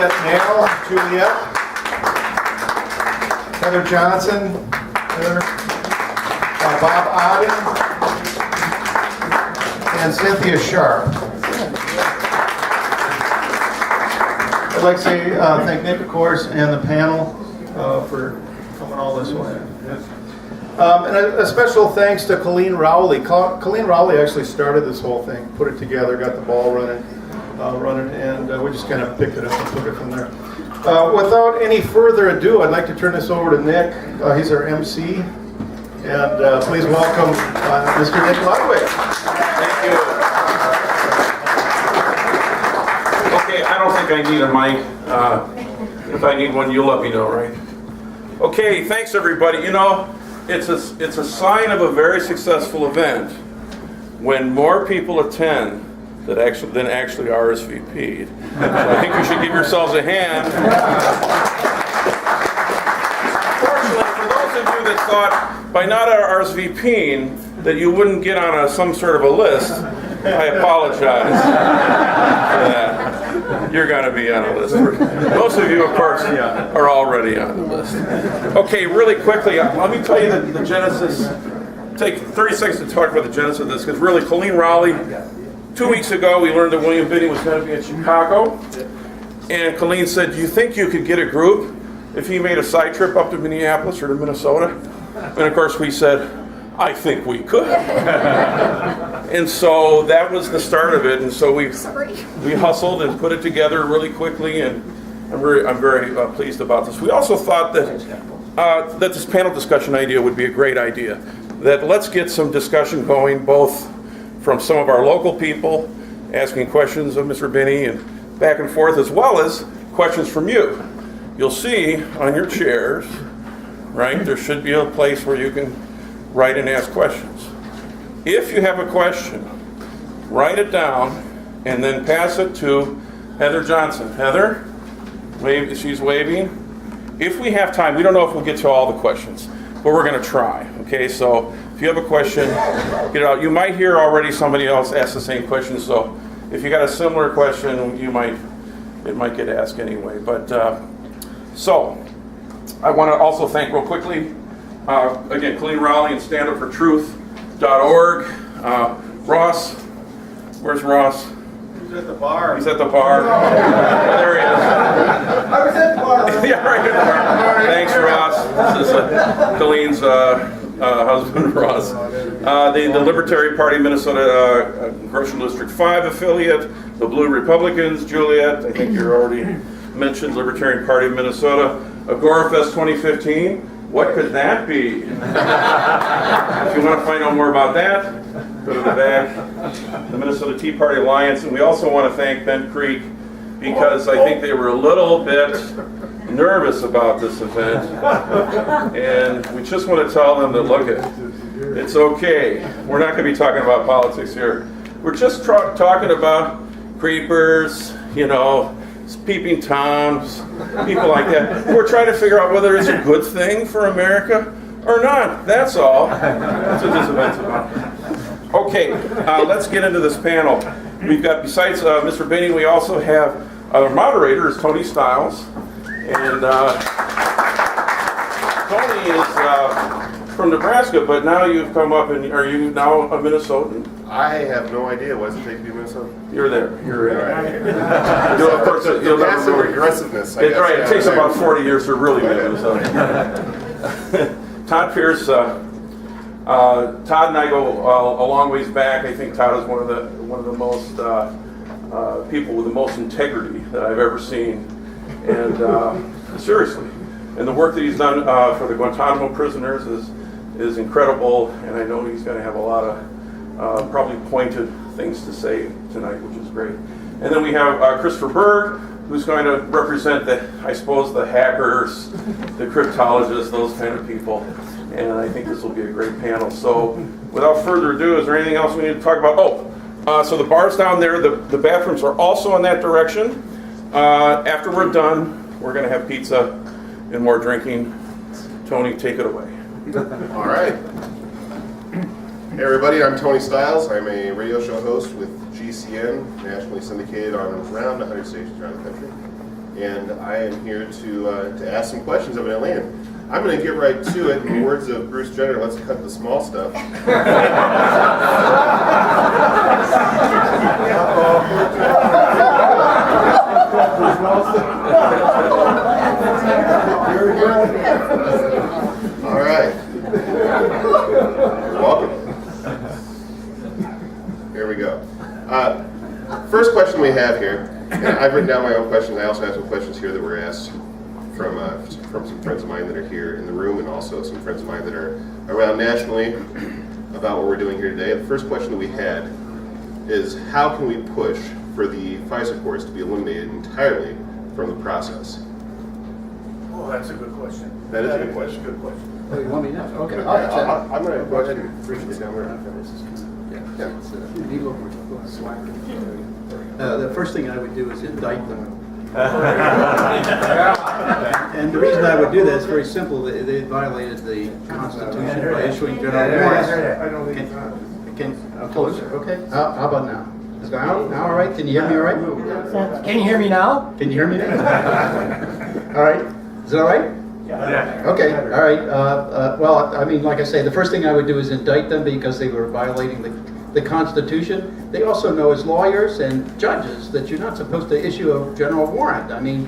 Juliet Nail, Juliet. Heather Johnson, Heather. Bob Odden, and Cynthia Sharp. I'd like to say thank Nick, of course, and the panel for coming all this way. And a special thanks to Colleen Rowley. Colleen Rowley actually started this whole thing, put it together, got the ball running, and we just kind of picked it up and took it from there. Without any further ado, I'd like to turn this over to Nick. He's our MC. And please welcome Mr. Nick Ludwig. Thank you. Okay, I don't think I need a mic. If I need one, you'll let me know, right? Okay, thanks everybody. You know, it's a sign of a very successful event when more people attend than actually RSVP'd. So I think you should give yourselves a hand. Fortunately, for those of you that thought by not RSVPing that you wouldn't get on some sort of a list, I apologize for that. You're going to be on a list. Most of you, of course, are already on the list. Okay, really quickly, let me tell you the genesis. Take 30 seconds to talk about the genesis of this, because really, Colleen Rowley, 2 weeks ago, we learned that William Binney was going to be in Chicago, and Colleen said, do you think you could get a group if he made a side trip up to Minneapolis or to Minnesota? And of course we said, I think we could. And so that was the start of it. And so we hustled and put it together really quickly, and I'm very pleased about this. We also thought that this panel discussion idea would be a great idea. That let's get some discussion going, both from some of our local people asking questions of Mr. Binney and back and forth, as well as questions from you. You'll see on your chairs, right, there should be a place where you can write and ask questions. If you have a question, write it down and then pass it to Heather Johnson. Heather, she's waving. If we have time, we don't know if we'll get to all the questions, but we're going to try. Okay, so if you have a question, get it out. You might hear already somebody else ask the same question, so if you got a similar question, it might get asked anyway. But so I want to also thank real quickly, again, Colleen Rowley and StandUpForTruth.org. Ross, where's Ross? He's at the bar. He's at the bar. Oh, there he is. I was at the bar. Yeah, right at the bar. Thanks, Ross. This is Colleen's husband, Ross. The Libertarian Party Minnesota Congressional District 5 affiliate, the Blue Republicans, Juliet, I think you already mentioned Libertarian Party of Minnesota, AgoraFest 2015. What could that be? If you want to find out more about that, go to the back. The Minnesota Tea Party Alliance, and we also want to thank Ben Creek, because I think they were a little bit nervous about this event, and we just want to tell them that, look, it's okay. We're not going to be talking about politics here. We're just talking about creepers, you know, peeping toms, people like that. We're trying to figure out whether it's a good thing for America or not. That's all. That's what this event's about. Okay, let's get into this panel. We've got, besides Mr. Binney, we also have our moderator is Tony Stiles. And Tony is from Nebraska, but now you've come up, and are you now a Minnesotan? I have no idea what it takes to be Minnesota. You're there. You're in. Right. You'll have some regressiveness. I guess. Right. It takes about 40 years to really be Minnesota. Todd Pierce. Todd and I go a long ways back. I think Todd is one of the most people with the most integrity that I've ever seen, and seriously, and the work that he's done for the Guantanamo prisoners is incredible, and I know he's going to have a lot of probably pointed things to say tonight, which is great. And then we have Christopher Burg, who's going to represent the hackers, the cryptologists, those kind of people. And I think this will be a great panel. So without further ado, is there anything else we need to talk about? So the bar's down there. The bathrooms are also in that direction. After we're done, we're going to have pizza and more drinking. Tony, take it away. All right. Hey everybody, I'm Tony Stiles. I'm a radio show host with GCN, nationally syndicated on around 100 stations around the country. and I am here to ask some questions evidently. And I'm going to get right to it. In the words of Bruce Jenner, let's cut the small stuff. All right. You're welcome. Here we go. First question we have here, and I've written down my own questions. I also have some questions here that were asked from some friends of mine that are here in the room, and also some friends of mine that are around nationally about what we're doing here today. The first question that we had is, how can we push for the FISA course to be eliminated entirely from the process? Oh, that's a good question. That is a good question. Good question. Oh, you want me now? Okay. I'm going to go ahead and bring this down there. The first thing I would do is indict them. And the reason I would do that is very simple. They violated the Constitution by issuing general warrants. Can closer? Okay. How about now? Now, all right? Can you hear me all right? Can you hear me now? Can you hear me now? All right. Is it all right? Yeah. Okay, all right. Well, I mean, like I say, the first thing I would do is indict them because they were violating the Constitution. They also know as lawyers and judges that you're not supposed to issue a general warrant. I mean,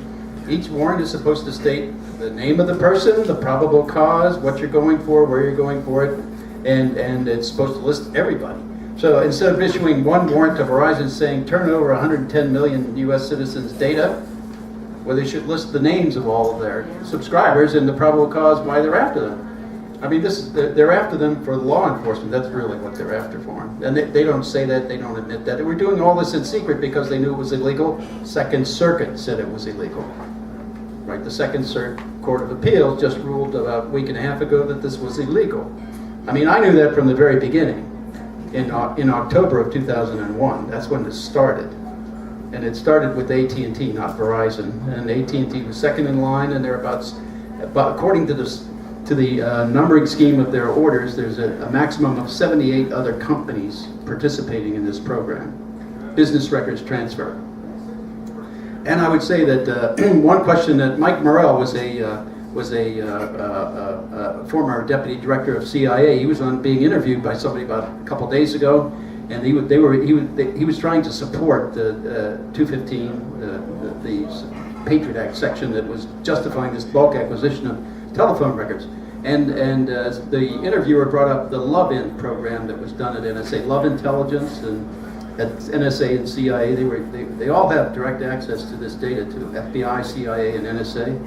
each warrant is supposed to state the name of the person, the probable cause, what you're going for, where you're going for it, and it's supposed to list everybody. So instead of issuing one warrant to Verizon saying turn over 110 million U.S. citizens' data, well, they should list the names of all of their subscribers and the probable cause why they're after them. I mean, they're after them for law enforcement. That's really what they're after for them. And they don't say that, they don't admit that. They were doing all this in secret because they knew it was illegal. Second Circuit said it was illegal. Right, the Second Court of Appeals just ruled about a week and a half ago that this was illegal. I mean, I knew that from the very beginning. In October of 2001, that's when it started. And it started with AT&T, not Verizon. And AT&T was second in line, and they're about according to the numbering scheme of their orders, there's a maximum of 78 other companies participating in this program, business records transfer. And I would say that one question that Mike Morrell was a former deputy director of CIA. He was being interviewed by somebody about a couple days ago, and he was trying to support the 215, the Patriot Act section that was justifying this bulk acquisition of telephone records. And the interviewer brought up the Love-In program that was done at NSA, Love Intelligence, and at NSA and CIA, they all have direct access to this data, to FBI, CIA, and NSA.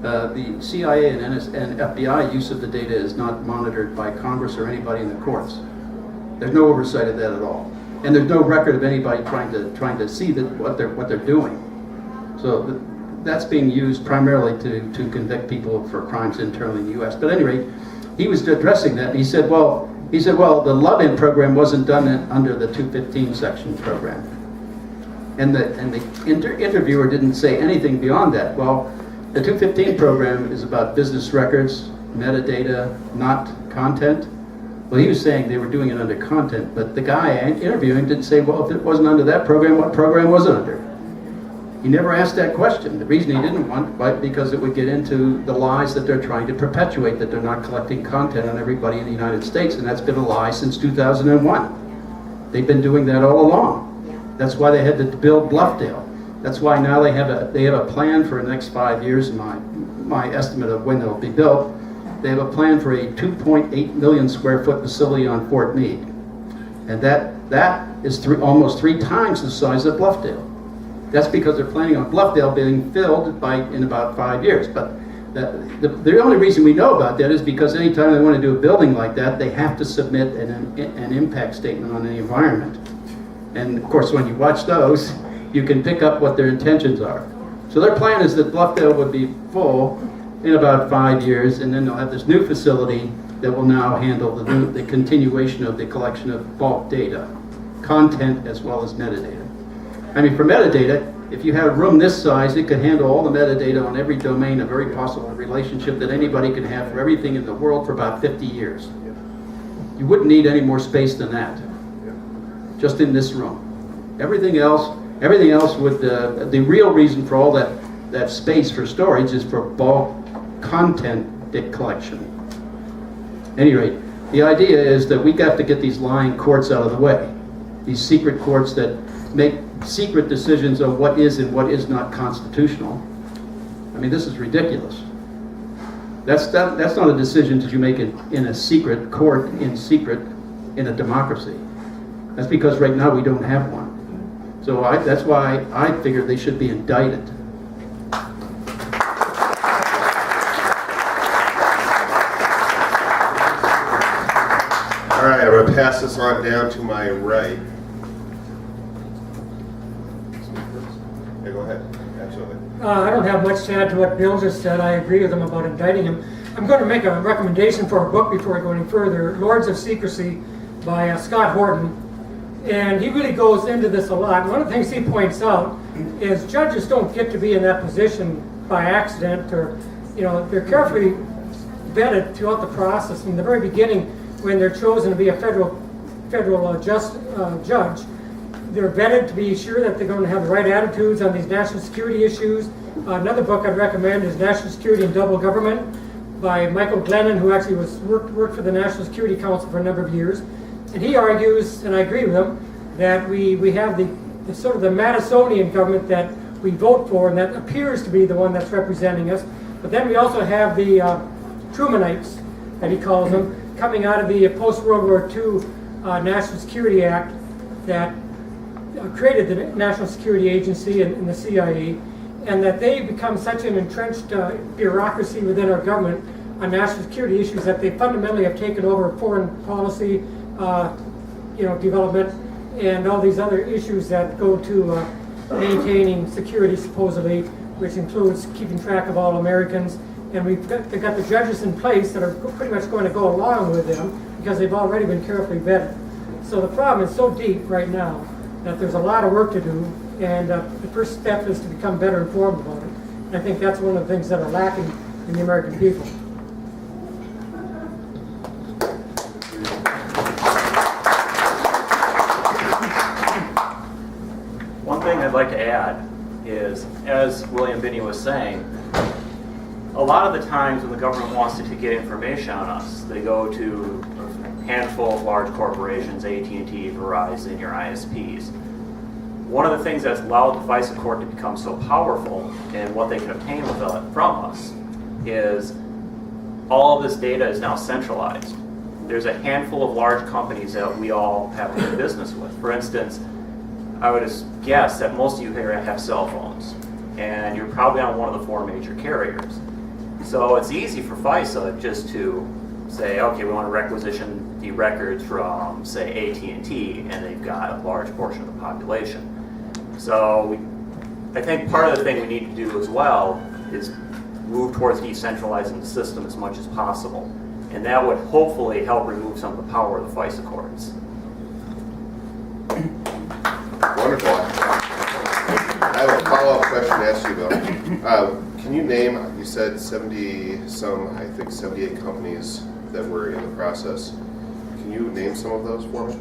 The CIA and FBI use of the data is not monitored by Congress or anybody in the courts. There's no oversight of that at all, and there's no record of anybody trying to see what they're doing. So that's being used primarily to convict people for crimes internally in the U.S. But at any rate, he was addressing that, and he said, well, the Love-In program wasn't done under the 215 section program, and the interviewer didn't say anything beyond that. Well, the 215 program is about business records, metadata, not content. Well, he was saying they were doing it under content, but the guy interviewing didn't say, well, if it wasn't under that program, what program was it under? He never asked that question. The reason he didn't want, because it would get into the lies that they're trying to perpetuate, that they're not collecting content on everybody in the United States, and that's been a lie since 2001. They've been doing that all along. That's why they had to build Bluffdale. That's why now they have a plan for the next 5 years, my estimate of when they'll be built. They have a plan for a 2.8 million square foot facility on Fort Meade. And that is almost 3 times the size of Bluffdale. That's because they're planning on Bluffdale being filled in about 5 years. But the only reason we know about that is because anytime they want to do a building like that, they have to submit an impact statement on the environment. And of course, when you watch those, you can pick up what their intentions are. So their plan is that Bluffdale would be full in about 5 years, and then they'll have this new facility that will now handle the continuation of the collection of bulk data, content as well as metadata. I mean, for metadata, if you had a room this size, it could handle all the metadata on every domain, a very possible relationship that anybody can have for everything in the world for about 50 years. You wouldn't need any more space than that, just in this room. Everything else would, the real reason for all that that space for storage is for bulk content collection. At any rate, the idea is that we got to get these lying courts out of the way. These secret courts that make secret decisions on what is and what is not constitutional. I mean, this is ridiculous. That's not a decision that you make in a secret court, in secret, in a democracy. That's because right now we don't have one. So that's why I figured they should be indicted. All right, I'm going to pass this on down to my right. Yeah, go ahead. Absolutely. I don't have much to add to what Bill just said. I agree with him about indicting him. I'm going to make a recommendation for a book before I go any further, Lords of Secrecy by Scott Horton. And he really goes into this a lot. One of the things he points out is judges don't get to be in that position by accident, or, they're carefully vetted throughout the process. From the very beginning, when they're chosen to be a federal judge, they're vetted to be sure that they're going to have the right attitudes on these national security issues. Another book I'd recommend is National Security and Double Government by Michael Glennon, who actually worked for the National Security Council for a number of years. And he argues, and I agree with him, that we have the sort of the Madisonian government that we vote for, and that appears to be the one that's representing us. But then we also have the Trumanites, that he calls them, coming out of the post-World War II National Security Act that created the National Security Agency and the CIA, and that they become such an entrenched bureaucracy within our government on national security issues that they fundamentally have taken over foreign policy, development, and all these other issues that go to maintaining security, supposedly, which includes keeping track of all Americans. And they've got the judges in place that are pretty much going to go along with them because they've already been carefully vetted. So the problem is so deep right now that there's a lot of work to do, and the first step is to become better informed about it. And I think that's one of the things that are lacking in the American people. One thing I'd like to add is, as William Binney was saying, a lot of the times when the government wants to get information on us, they go to a handful of large corporations, AT&T, Verizon, your ISPs. One of the things that's allowed the FISA court to become so powerful in what they can obtain from us is all of this data is now centralized. There's a handful of large companies that we all have to do business with. For instance, I would guess that most of you here have cell phones, and you're probably on one of the 4 major carriers. So it's easy for FISA just to say, okay, we want to requisition the records from, say, AT&T, and they've got a large portion of the population. So I think part of the thing we need to do as well is move towards decentralizing the system as much as possible. And that would hopefully help remove some of the power of the FISA courts. Wonderful. I have a follow-up question to ask you, Bill. Can you name, you said 70-some, I think 78 companies that were in the process. Can you name some of those for me?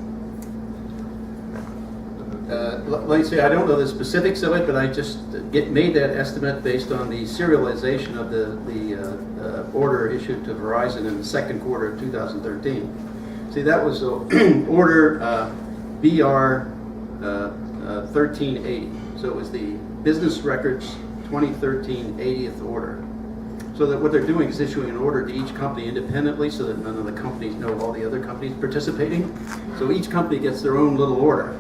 Let me say, I don't know the specifics of it, but I just made that estimate based on the serialization of the order issued to Verizon in the second quarter of 2013. See, that was order BR 1380. So it was the Business Records 2013 80th order. So that what they're doing is issuing an order to each company independently so that none of the companies know all the other companies participating. So each company gets their own little order.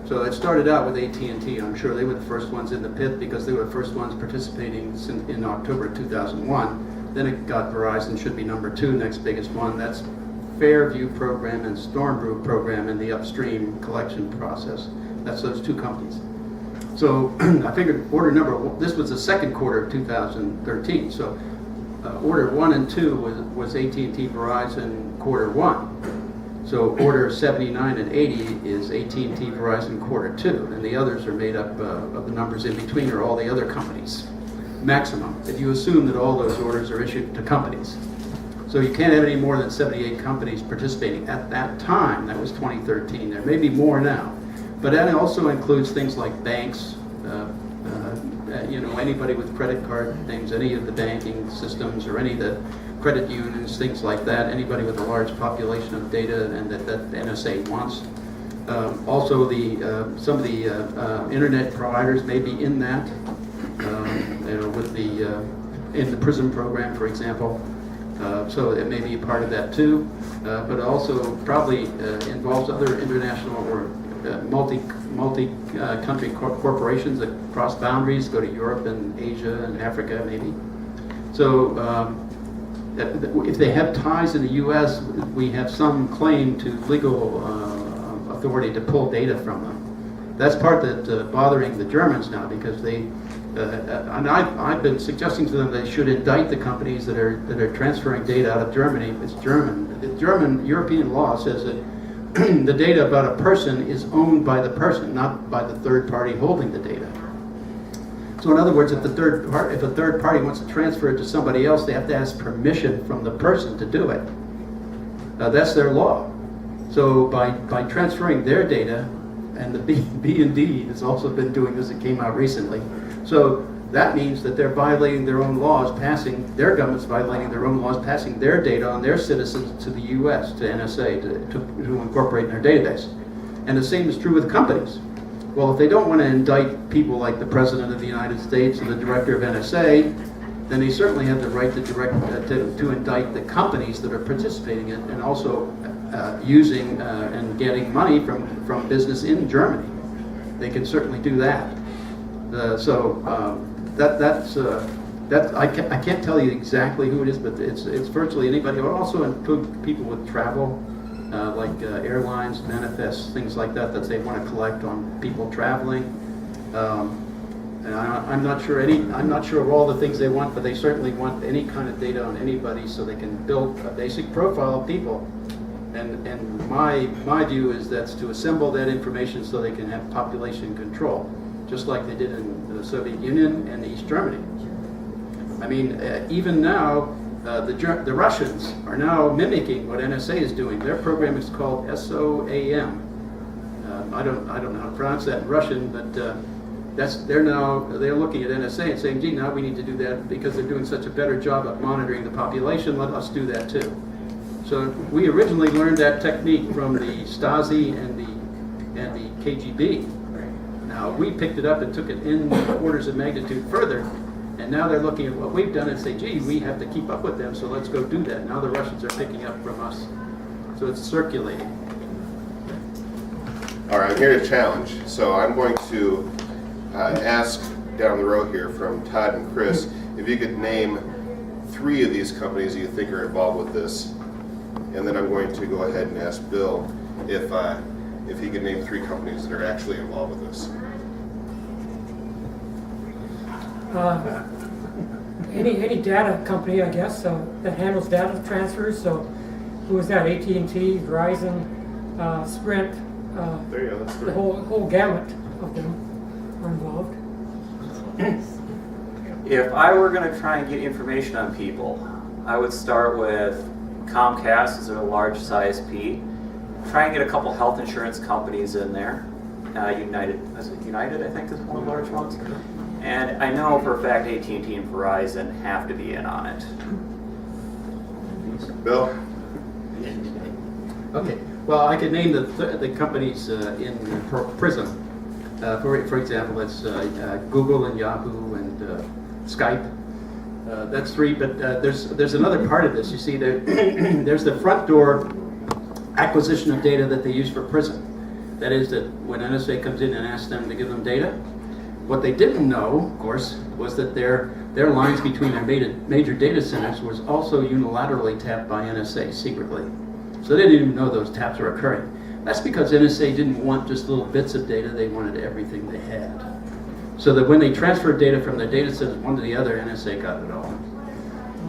So it started out with AT&T. I'm sure they were the first ones in the pit because they were the first ones participating in October 2001. Then it got Verizon, should be number 2, next biggest one. That's Fairview Program and Stormbrew Program in the upstream collection process. That's those 2 companies. So I figured order number, this was the second quarter of 2013. So order 1 and 2 was AT&T Verizon quarter 1. So order 79 and 80 is AT&T Verizon quarter 2, and the others are made up of the numbers in between are all the other companies, maximum, if you assume that all those orders are issued to companies. So you can't have any more than 78 companies participating at that time. That was 2013. There may be more now, but that also includes things like banks, anybody with credit card things, any of the banking systems or any of the credit unions, things like that, anybody with a large population of data and that the NSA wants. Also, some of the internet providers may be in that, with in the PRISM program, for example. So it may be a part of that too, but also probably involves other international or multi-country corporations that cross boundaries, go to Europe and Asia and Africa maybe. So if they have ties in the U.S., we have some claim to legal authority to pull data from them. That's part that's bothering the Germans now, because they, and I've been suggesting to them they should indict the companies that are transferring data out of Germany. It's German. The German European law says that the data about a person is owned by the person, not by the third party holding the data. So in other words, if a third party wants to transfer it to somebody else, they have to ask permission from the person to do it. That's their law. So by transferring their data, and the B&D has also been doing this, it came out recently. So that means that they're violating their own laws, their government's violating their own laws, passing their data on their citizens to the U.S., to NSA, to incorporate in their database. And the same is true with companies. Well, if they don't want to indict people like the President of the United States or the Director of NSA, then they certainly have the right to indict the companies that are participating in and also using and getting money from business in Germany. They can certainly do that. I can't tell you exactly who it is, but it's virtually anybody. It would also include people with travel, like airlines, manifests, things like that they want to collect on people traveling. And I'm not sure of all the things they want, but they certainly want any kind of data on anybody so they can build a basic profile of people. And my view is that's to assemble that information so they can have population control, just like they did in the Soviet Union and East Germany. I mean, even now, the Russians are now mimicking what NSA is doing. Their program is called SOAM. I don't know how to pronounce that in Russian, but they're looking at NSA and saying, gee, now we need to do that because they're doing such a better job at monitoring the population. Let us do that too. So we originally learned that technique from the Stasi and the KGB. Now we picked it up and took it in orders of magnitude further, and now they're looking at what we've done and say, gee, we have to keep up with them, so let's go do that. Now the Russians are picking up from us. So it's circulating. All right, I'm here to challenge. So I'm going to ask down the row here from Todd and Chris if you could name 3 of these companies you think are involved with this. And then I'm going to go ahead and ask Bill if he could name 3 companies that are actually involved with this. Any data company, I guess, that handles data transfers. So who is that? AT&T, Verizon, Sprint. There you go. That's 3. The whole gamut of them are involved. If I were going to try and get information on people, I would start with Comcast is a large ISP. Try and get a couple health insurance companies in there. United, I think, is one of the large ones. And I know for a fact AT&T and Verizon have to be in on it. Bill? Okay. Well, I could name the companies in PRISM. For example, it's Google and Yahoo and Skype. That's 3, but there's another part of this. You see, there's the front door acquisition of data that they use for PRISM. That is that when NSA comes in and asks them to give them data, what they didn't know, of course, was that their lines between their major data centers was also unilaterally tapped by NSA secretly. So they didn't even know those taps were occurring. That's because NSA didn't want just little bits of data, they wanted everything they had. So that when they transferred data from their data centers one to the other, NSA got it all.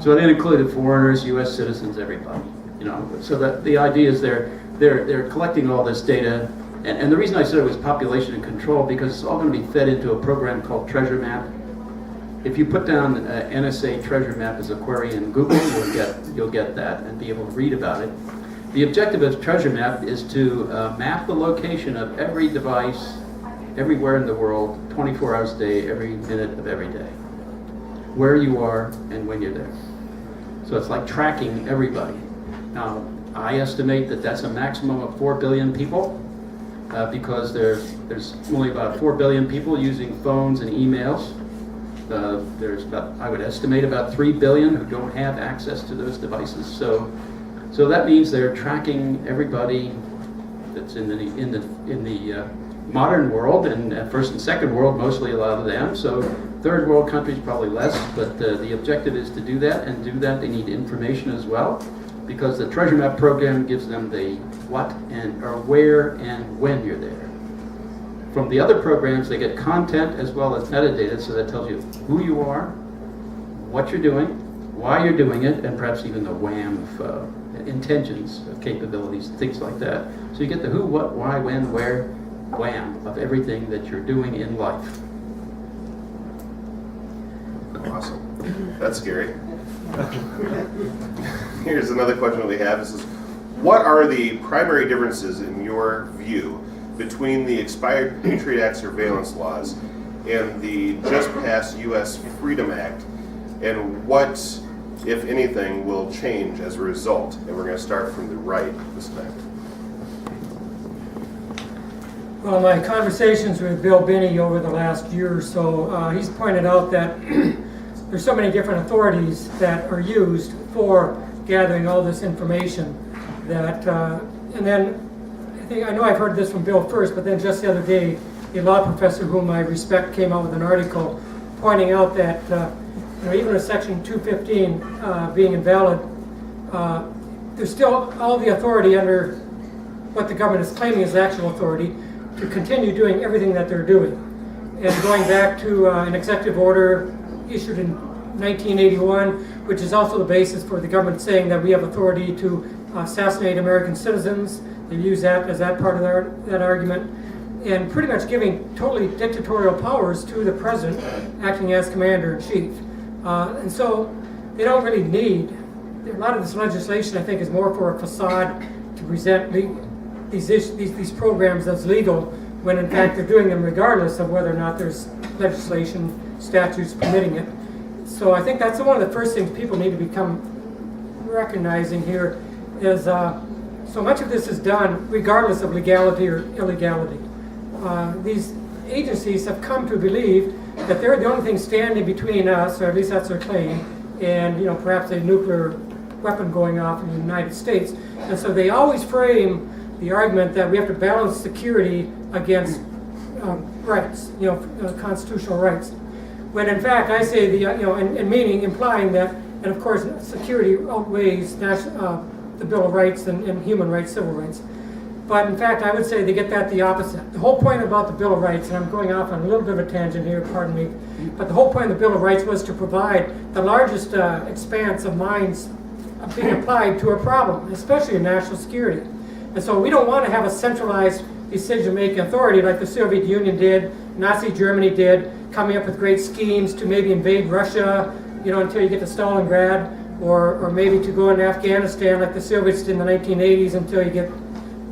So that included foreigners, US citizens, everybody. So that the idea is they're collecting all this data, and the reason I said it was population and control, because it's all going to be fed into a program called Treasure Map. If you put down NSA Treasure Map as a query in Google, you'll get that and be able to read about it. The objective of Treasure Map is to map the location of every device everywhere in the world, 24 hours a day, every minute of every day, where you are and when you're there. So it's like tracking everybody. Now, I estimate that that's a maximum of 4 billion people, because there's only about 4 billion people using phones and emails. There's about, I would estimate, about 3 billion who don't have access to those devices. So that means they're tracking everybody that's in the modern world, and first and second world, mostly a lot of them. So third world countries probably less, but the objective is to do that, and do that they need information as well, because the Treasure Map program gives them the what and or where and when you're there. From the other programs, they get content as well as metadata, so that tells you who you are, what you're doing, why you're doing it, and perhaps even the wham of intentions, of capabilities, things like that. So you get the who, what, why, when, where, wham of everything that you're doing in life. Awesome. That's scary. Here's another question we have. This is, what are the primary differences in your view between the expired Patriot Act surveillance laws and the just passed U.S. Freedom Act, and what, if anything, will change as a result? And we're going to start from the right this time. Well, my conversations with Bill Binney over the last year or so, he's pointed out that there's so many different authorities that are used for gathering all this information that, and then I know I've heard this from Bill first, but then just the other day, a law professor whom I respect came out with an article pointing out that even with Section 215 being invalid, there's still all the authority under what the government is claiming is actual authority to continue doing everything that they're doing. And going back to an executive order issued in 1981, which is also the basis for the government saying that we have authority to assassinate American citizens. They use that as that part of that argument, and pretty much giving totally dictatorial powers to the president acting as commander-in-chief. And so they don't really need, a lot of this legislation I think is more for a facade to present these programs as legal, when in fact they're doing them regardless of whether or not there's legislation, statutes permitting it. So I think that's one of the first things people need to become recognizing here is so much of this is done regardless of legality or illegality. These agencies have come to believe that they're the only thing standing between us, or at least that's their claim, and perhaps a nuclear weapon going off in the United States. And so they always frame the argument that we have to balance security against rights, constitutional rights. When in fact I say and meaning implying that, and of course security outweighs the Bill of Rights and human rights, civil rights. But in fact, I would say they get that the opposite. The whole point about the Bill of Rights, and I'm going off on a little bit of a tangent here, pardon me, but the whole point of the Bill of Rights was to provide the largest expanse of minds being applied to a problem, especially in national security. And so we don't want to have a centralized decision-making authority like the Soviet Union did, Nazi Germany did, coming up with great schemes to maybe invade Russia, until you get to Stalingrad, or maybe to go into Afghanistan like the Soviets did in the 1980s until you get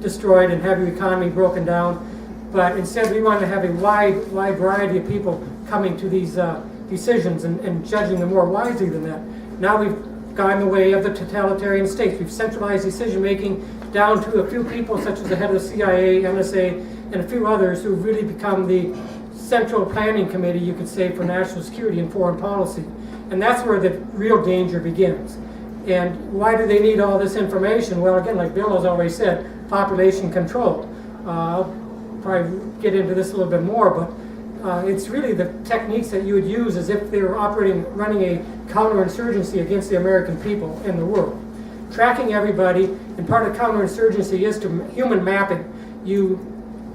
destroyed and have your economy broken down. But instead we want to have a wide variety of people coming to these decisions and judging them more wisely than that. Now we've gone the way of the totalitarian states. We've centralized decision making down to a few people such as the head of the CIA, NSA, and a few others who've really become the central planning committee, you could say, for national security and foreign policy. And that's where the real danger begins. And why do they need all this information? Well, again, like Bill has always said, population control. I'll probably get into this a little bit more, but it's really the techniques that you would use as if they were running a counterinsurgency against the American people and the world. Tracking everybody, and part of counterinsurgency is to human mapping. You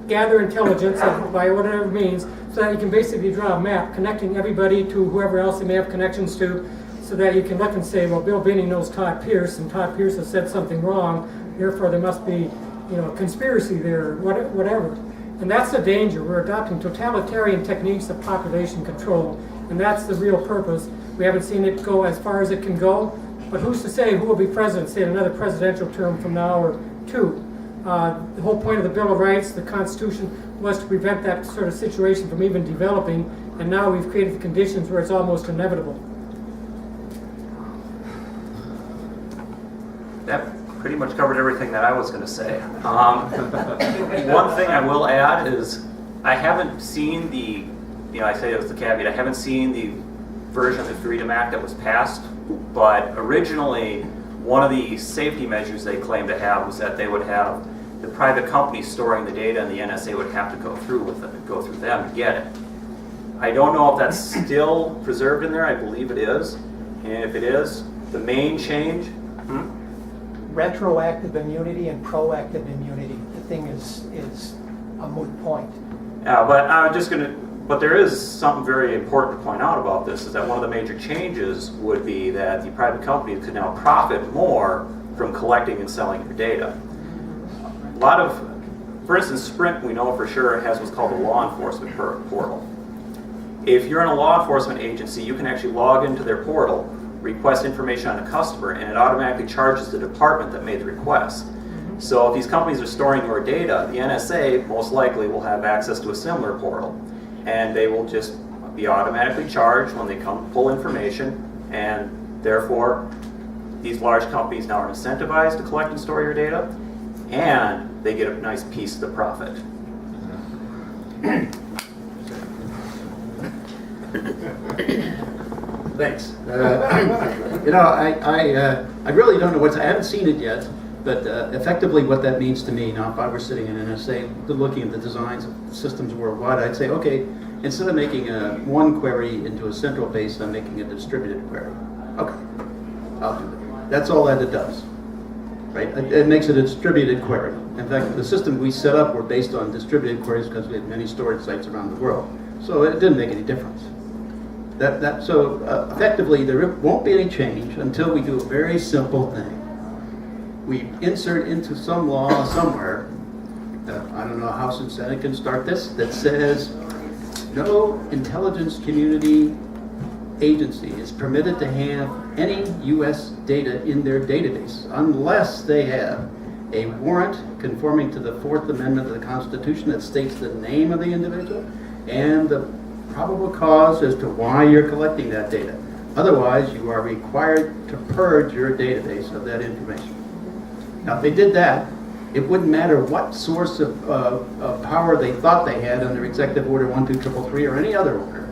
gather intelligence by whatever means, so that you can basically draw a map connecting everybody to whoever else they may have connections to, so that you can look and say, well, Bill Binney knows Todd Pierce, and Todd Pierce has said something wrong, therefore there must be a conspiracy there, whatever. And that's the danger. We're adopting totalitarian techniques of population control, and that's the real purpose. We haven't seen it go as far as it can go, but who's to say who will be president, say in another presidential term from now or two? The whole point of the Bill of Rights, the Constitution, was to prevent that sort of situation from even developing, and now we've created the conditions where it's almost inevitable. That pretty much covered everything that I was going to say. One thing I will add is I haven't seen I say it was the caveat, I haven't seen the version of the Freedom Act that was passed, but originally one of the safety measures they claimed to have was that they would have the private companies storing the data and the NSA would have to go through them to get it. I don't know if that's still preserved in there. I believe it is. And if it is, the main change... Retroactive immunity and proactive immunity. The thing is a moot point. But there is something very important to point out about this, is that one of the major changes would be that the private companies could now profit more from collecting and selling your data. For instance, Sprint, we know for sure, has what's called a law enforcement portal. If you're in a law enforcement agency, you can actually log into their portal, request information on a customer, and it automatically charges the department that made the request. So if these companies are storing your data, the NSA most likely will have access to a similar portal, and they will just be automatically charged when they come pull information, and therefore these large companies now are incentivized to collect and store your data, and they get a nice piece of the profit. Thanks. I really don't know I haven't seen it yet, but effectively what that means to me, now if I were sitting in NSA looking at the designs of systems worldwide, I'd say, okay, instead of making one query into a central base, I'm making a distributed query. Okay, I'll do that. That's all that it does. Right? It makes it a distributed query. In fact, the system we set up were based on distributed queries because we had many storage sites around the world. So it didn't make any difference. So effectively, there won't be any change until we do a very simple thing. We insert into some law somewhere, I don't know how soon Senate can start this, that says no intelligence community agency is permitted to have any U.S. data in their database unless they have a warrant conforming to the 4th Amendment of the Constitution that states the name of the individual and the probable cause as to why you're collecting that data. Otherwise, you are required to purge your database of that information. Now, if they did that, it wouldn't matter what source of power they thought they had under Executive Order 12333 or any other order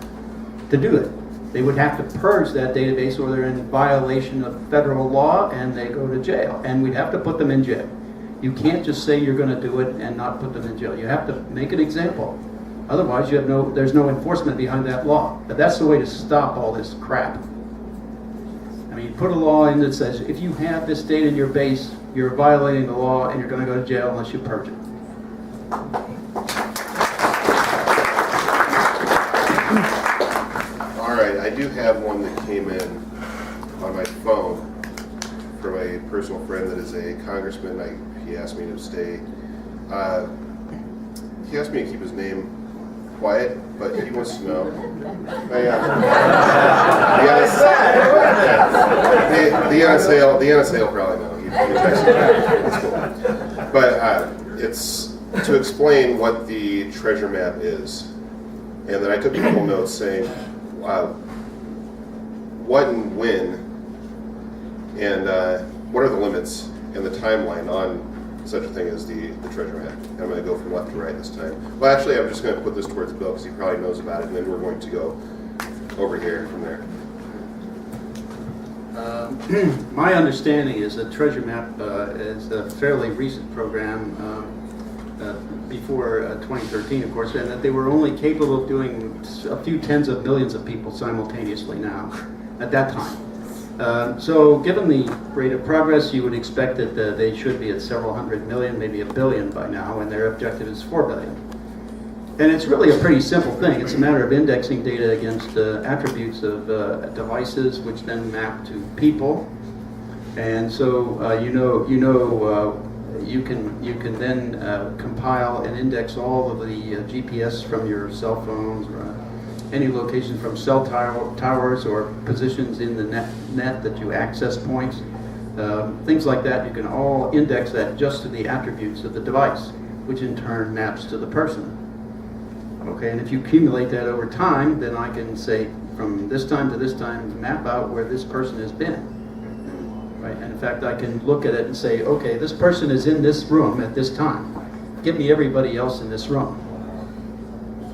to do it. They would have to purge that database or they're in violation of federal law and they go to jail. And we'd have to put them in jail. You can't just say you're going to do it and not put them in jail. You have to make an example. Otherwise, there's no enforcement behind that law. But that's the way to stop all this crap. I mean, put a law in that says if you have this data in your base, you're violating the law and you're going to go to jail unless you purge it. All right, I do have one that came in on my phone from a personal friend that is a congressman. He asked me to stay. He asked me to keep his name quiet, but he wants to know. The NSA will probably know. He texted me back. It's cool. But it's to explain what the treasure map is, and then I took a couple notes saying what and when, and what are the limits and the timeline on such a thing as the treasure map. I'm going to go from left to right this time. Well, actually, I'm just going to put this towards Bill because he probably knows about it, and then we're going to go over here from there. My understanding is that treasure map is a fairly recent program before 2013, of course, and that they were only capable of doing a few tens of millions of people simultaneously now at that time. So given the rate of progress, you would expect that they should be at several hundred million, maybe a billion by now, and their objective is 4 billion. And it's really a pretty simple thing. It's a matter of indexing data against attributes of devices, which then map to people. And so you can then compile and index all of the GPS from your cell phones or any location from cell towers or positions in the net that you access points things like that. You can all index that just to the attributes of the device, which in turn maps to the person. Okay, and if you accumulate that over time, then I can say from this time to this time, map out where this person has been. Right? And in fact, I can look at it and say, okay, this person is in this room at this time. Give me everybody else in this room.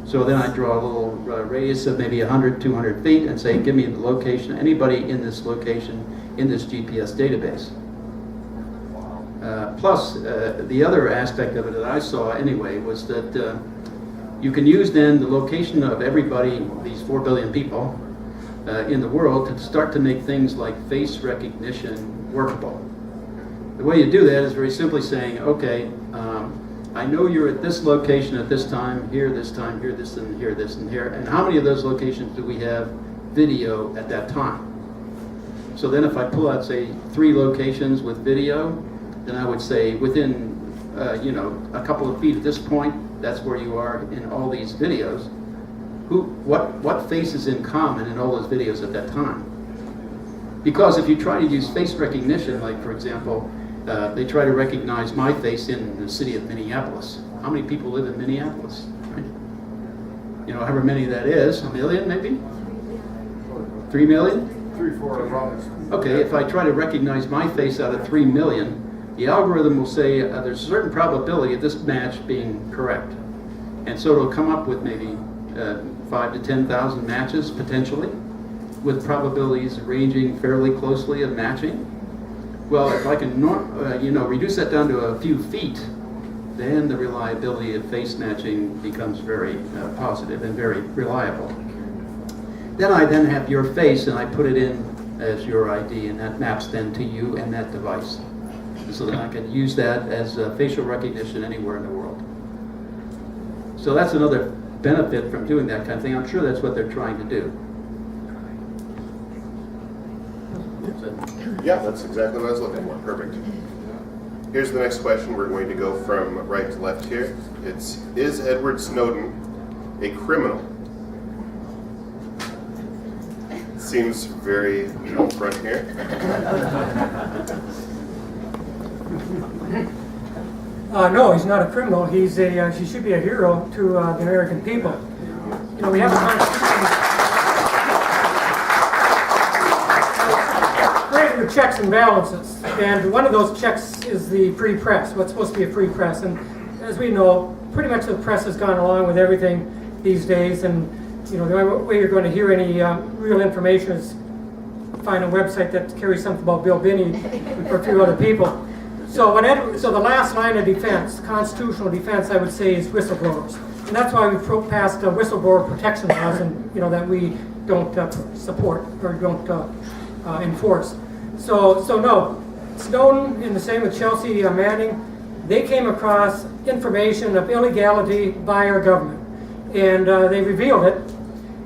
So then I draw a little radius of maybe 100, 200 feet and say, give me the location, anybody in this location in this GPS database. Plus, the other aspect of it that I saw anyway was that you can use then the location of everybody, these 4 billion people in the world, to start to make things like face recognition workable. The way you do that is very simply saying, okay, I know you're at this location at this time, here, this and here, this and here, and how many of those locations do we have video at that time? So then if I pull out, say, 3 locations with video, then I would say within, a couple of feet at this point, that's where you are in all these videos. What face is in common in all those videos at that time? Because if you try to use face recognition, like for example, they try to recognize my face in the city of Minneapolis. How many people live in Minneapolis? Right? However many that is, 1 million maybe? 3 million? 3, 4 problems. Okay, if I try to recognize my face out of 3 million, the algorithm will say there's a certain probability of this match being correct. And so it'll come up with maybe 5 to 10,000 matches potentially, with probabilities ranging fairly closely of matching. Well, if I can reduce that down to a few feet, then the reliability of face matching becomes very positive and very reliable. Then I have your face and I put it in as your ID, and that maps then to you and that device. So that I can use that as facial recognition anywhere in the world. So that's another benefit from doing that kind of thing. I'm sure that's what they're trying to do. Yeah, that's exactly what I was looking for. Perfect. Here's the next question. We're going to go from right to left here. Is Edward Snowden a criminal? Seems very upfront here. No, he's not a criminal. He should be a hero to the American people. We have a Constitution created with checks and balances, and one of those checks is the free press. What's supposed to be a free press, and as we know, pretty much the press has gone along with everything these days. And the only way you're going to hear any real information is find a website that carries something about Bill Binney or a few other people. So the last line of defense, constitutional defense, I would say, is whistleblowers, and that's why we passed whistleblower protection laws, and that we don't support or don't enforce. So no, Snowden, and the same with Chelsea Manning, they came across information of illegality by our government, and they revealed it.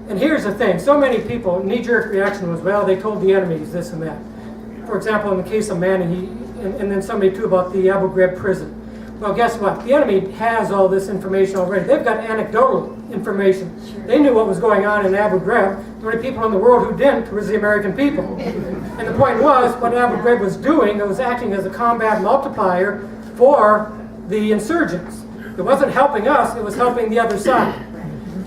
And here's the thing: so many people, knee-jerk reaction was, well, they told the enemies this and that. For example, in the case of Manning, and then somebody too about the Abu Ghraib prison. Well, guess what? The enemy has all this information already. They've got anecdotal information. They knew what was going on in Abu Ghraib. The only people in the world who didn't was the American people. And the point was, what Abu Ghraib was doing, it was acting as a combat multiplier for the insurgents. It wasn't helping us, it was helping the other side.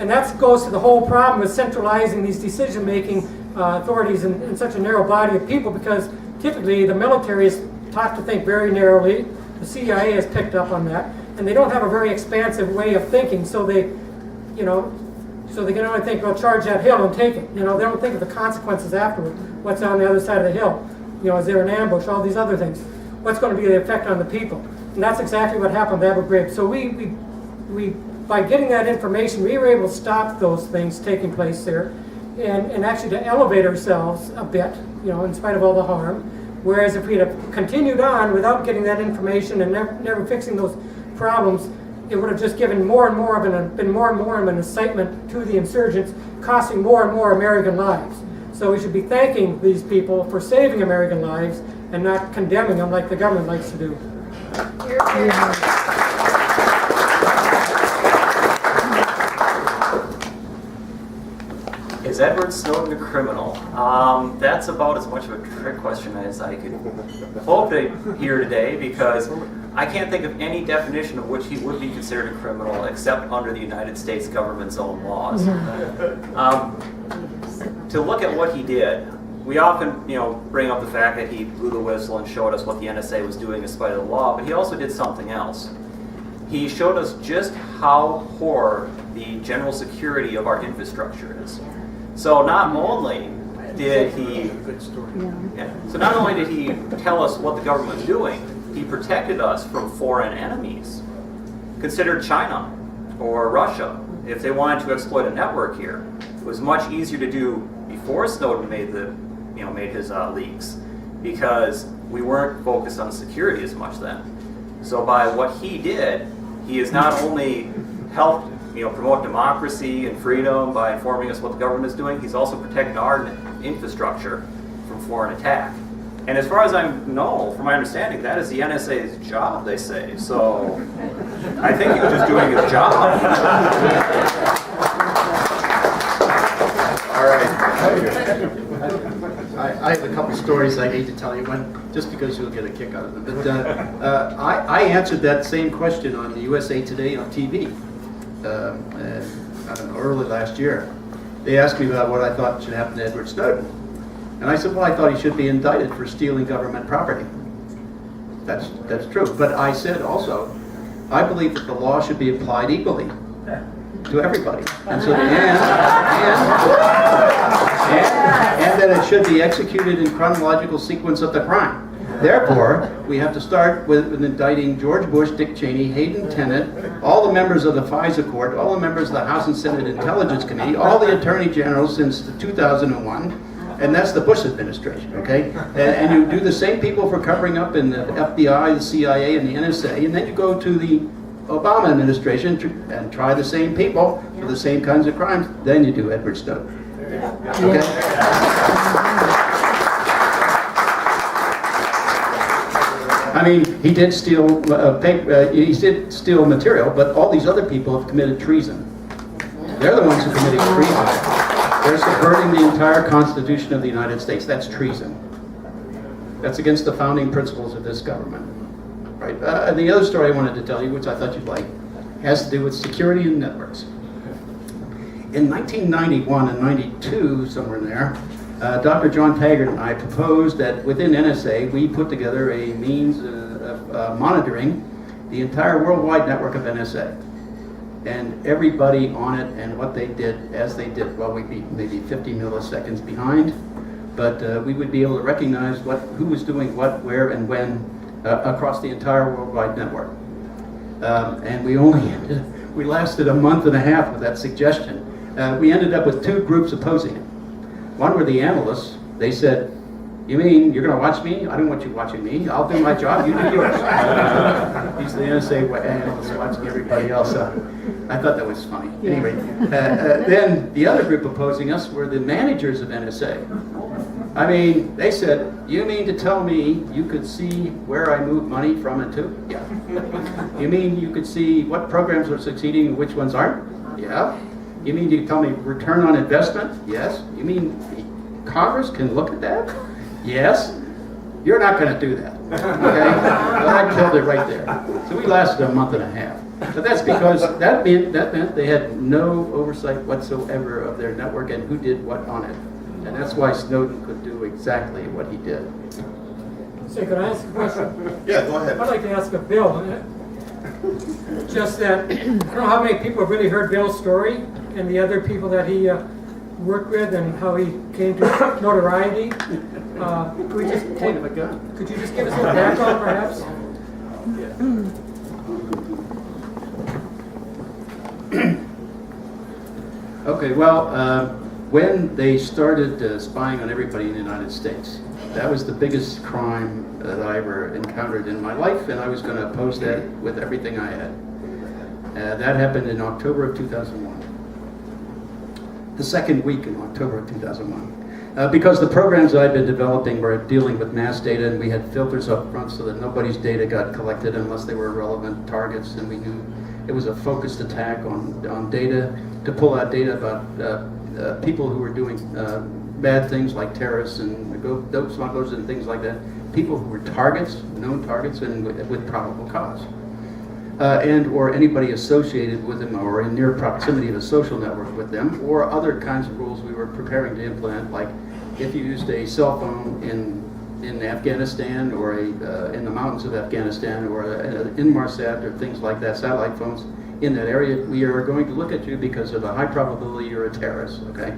And that goes to the whole problem with centralizing these decision-making authorities in such a narrow body of people, because typically the military is taught to think very narrowly. The CIA has picked up on that, and they don't have a very expansive way of thinking. So they can only think, well, charge that hill and take it. They don't think of the consequences afterward. What's on the other side of the hill? Is there an ambush? All these other things. What's going to be the effect on the people? And that's exactly what happened to Abu Ghraib. So we by getting that information, we were able to stop those things taking place there, and actually to elevate ourselves a bit, in spite of all the harm. Whereas if we had continued on without getting that information and never fixing those problems, it would have just given more and more of an incitement to the insurgents, costing more and more American lives. So we should be thanking these people for saving American lives and not condemning them like the government likes to do. Is Edward Snowden a criminal? That's about as much of a trick question as I could hope to hear today, because I can't think of any definition of which he would be considered a criminal except under the United States government's own laws. To look at what he did, we often, bring up the fact that he blew the whistle and showed us what the NSA was doing in spite of the law, but he also did something else. He showed us just how poor the general security of our infrastructure is. So not only did he tell us what the government was doing, he protected us from foreign enemies. Consider China or Russia. If they wanted to exploit a network here, it was much easier to do before Snowden made his leaks, because we weren't focused on security as much then. So by what he did, he has not only helped promote democracy and freedom by informing us what the government is doing, he's also protected our infrastructure from foreign attack. And as far as I know, from my understanding, that is the NSA's job, they say. So I think he was just doing his job. All right. I have a couple stories I need to tell you, one just because you'll get a kick out of them. But I answered that same question on the USA Today on TV. I don't know, early last year. They asked me about what I thought should happen to Edward Snowden. And I said, well, I thought he should be indicted for stealing government property. That's true. But I said also, I believe that the law should be applied equally to everybody. And so, and that it should be executed in chronological sequence of the crime. Therefore, we have to start with indicting George Bush, Dick Cheney, Hayden Tennant, all the members of the FISA court, all the members of the House and Senate Intelligence Committee, all the attorney generals since 2001, and that's the Bush administration, okay? And you do the same people for covering up in the FBI, the CIA, and the NSA, and then you go to the Obama administration and try the same people for the same kinds of crimes, then you do Edward Snowden. Okay? I mean, he did steal material, but all these other people have committed treason. They're the ones who committed treason. They're subverting the entire Constitution of the United States. That's treason. That's against the founding principles of this government. Right? And the other story I wanted to tell you, which I thought you'd like, has to do with security and networks. In 1991 and 92, somewhere in there, Dr. John Taggart and I proposed that within NSA we put together a means of monitoring the entire worldwide network of NSA. And everybody on it and what they did as they did. Well, we'd be maybe 50 milliseconds behind, but we would be able to recognize who was doing what, where, and when across the entire worldwide network. And we lasted a month and a half with that suggestion. We ended up with two groups opposing it. One were the analysts. They said, you mean you're going to watch me? I don't want you watching me. I'll do my job, you do yours. These are the NSA analysts watching everybody else. I thought that was funny. Anyway, then the other group opposing us were the managers of NSA. I mean, they said, you mean to tell me you could see where I move money from and to? Yeah. You mean you could see what programs are succeeding and which ones aren't? Yeah. You mean you tell me return on investment? Yes. You mean Congress can look at that? Yes. You're not going to do that. Okay? Well, I killed it right there. So we lasted a month and a half. But that's because that meant they had no oversight whatsoever of their network and who did what on it. And that's why Snowden could do exactly what he did. So could I ask a question? Yeah, go ahead. I'd like to ask of Bill. Just that, I don't know how many people have really heard Bill's story and the other people that he worked with and how he came to notoriety. Could we just Point of a gun. Could you just give us a little background, perhaps? Okay, well, when they started spying on everybody in the United States, that was the biggest crime that I ever encountered in my life, and I was going to oppose that with everything I had. That happened in October of 2001. The second week in October of 2001. Because the programs I'd been developing were dealing with mass data, and we had filters up front so that nobody's data got collected unless they were relevant targets, and we knew it was a focused attack on data to pull out data about people who were doing bad things like terrorists and dope smugglers and things like that, people who were targets, known targets, and with probable cause. And or anybody associated with them or in near proximity of a social network with them, or other kinds of rules we were preparing to implement, like if you used a cell phone in Afghanistan or in the mountains of Afghanistan or in Inmarsat or things like that, satellite phones in that area, we are going to look at you because of a high probability you're a terrorist, okay?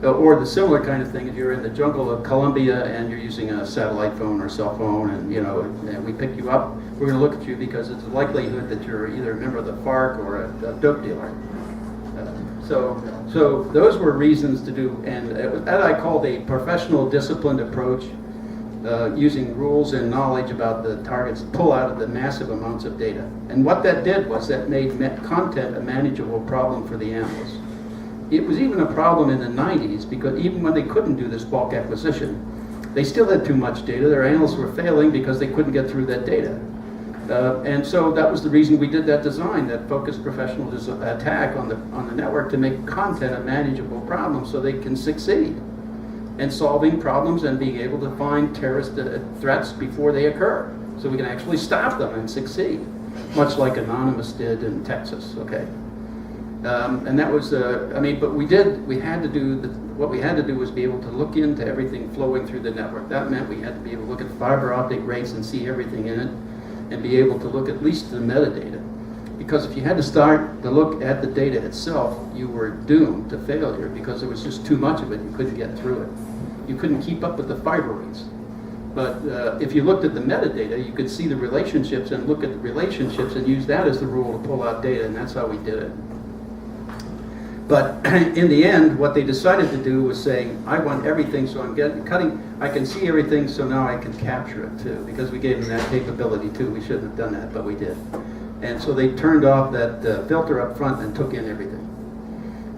Or the similar kind of thing, if you're in the jungle of Colombia and you're using a satellite phone or cell phone and, you know, and we pick you up, we're going to look at you because it's a likelihood that you're either a member of the FARC or a dope dealer. So those were reasons to do, and that I called a professional disciplined approach, using rules and knowledge about the targets, pull out of the massive amounts of data. And what that did was that made content a manageable problem for the analysts. It was even a problem in the 90s because even when they couldn't do this bulk acquisition, they still had too much data. Their analysts were failing because they couldn't get through that data. And so that was the reason we did that design, that focused professional attack on the network to make content a manageable problem so they can succeed in solving problems and being able to find terrorist threats before they occur. So we can actually stop them and succeed, much like Anonymous did in Texas, okay? And that was, but what we had to do was be able to look into everything flowing through the network. That meant we had to be able to look at fiber optic rates and see everything in it, and be able to look at least the metadata. Because if you had to start to look at the data itself, you were doomed to failure because there was just too much of it. You couldn't get through it. You couldn't keep up with the fiber rates. But if you looked at the metadata, you could see the relationships and look at the relationships and use that as the rule to pull out data, and that's how we did it. But in the end, what they decided to do was say, I want everything, so I'm I can see everything, so now I can capture it too, because we gave them that capability too. We shouldn't have done that, but we did. And so they turned off that filter up front and took in everything.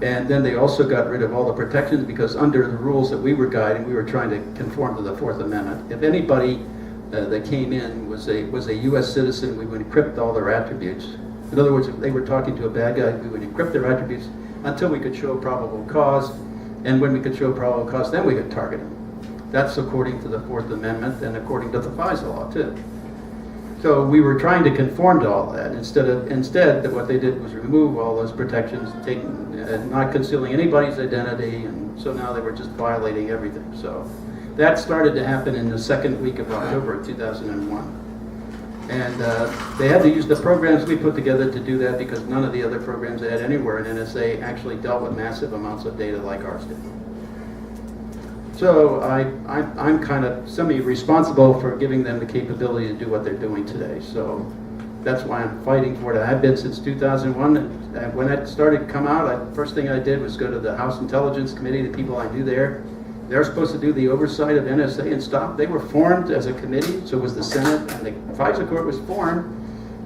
And then they also got rid of all the protections because under the rules that we were guiding, we were trying to conform to the Fourth Amendment. If anybody that came in was a U.S. citizen, we would encrypt all their attributes. In other words, if they were talking to a bad guy, we would encrypt their attributes until we could show probable cause. And when we could show probable cause, then we could target them. That's according to the Fourth Amendment and according to the FISA law too. So we were trying to conform to all that. Instead, what they did was remove all those protections, not concealing anybody's identity, and so now they were just violating everything. So that started to happen in the second week of October of 2001. And they had to use the programs we put together to do that because none of the other programs they had anywhere in NSA actually dealt with massive amounts of data like ours did. So I'm kind of semi-responsible for giving them the capability to do what they're doing today. So that's why I'm fighting for it. I've been since 2001. And when that started to come out, first thing I did was go to the House Intelligence Committee, the people I knew there. They're supposed to do the oversight of NSA and stop. They were formed as a committee, so was the Senate, and the FISA court was formed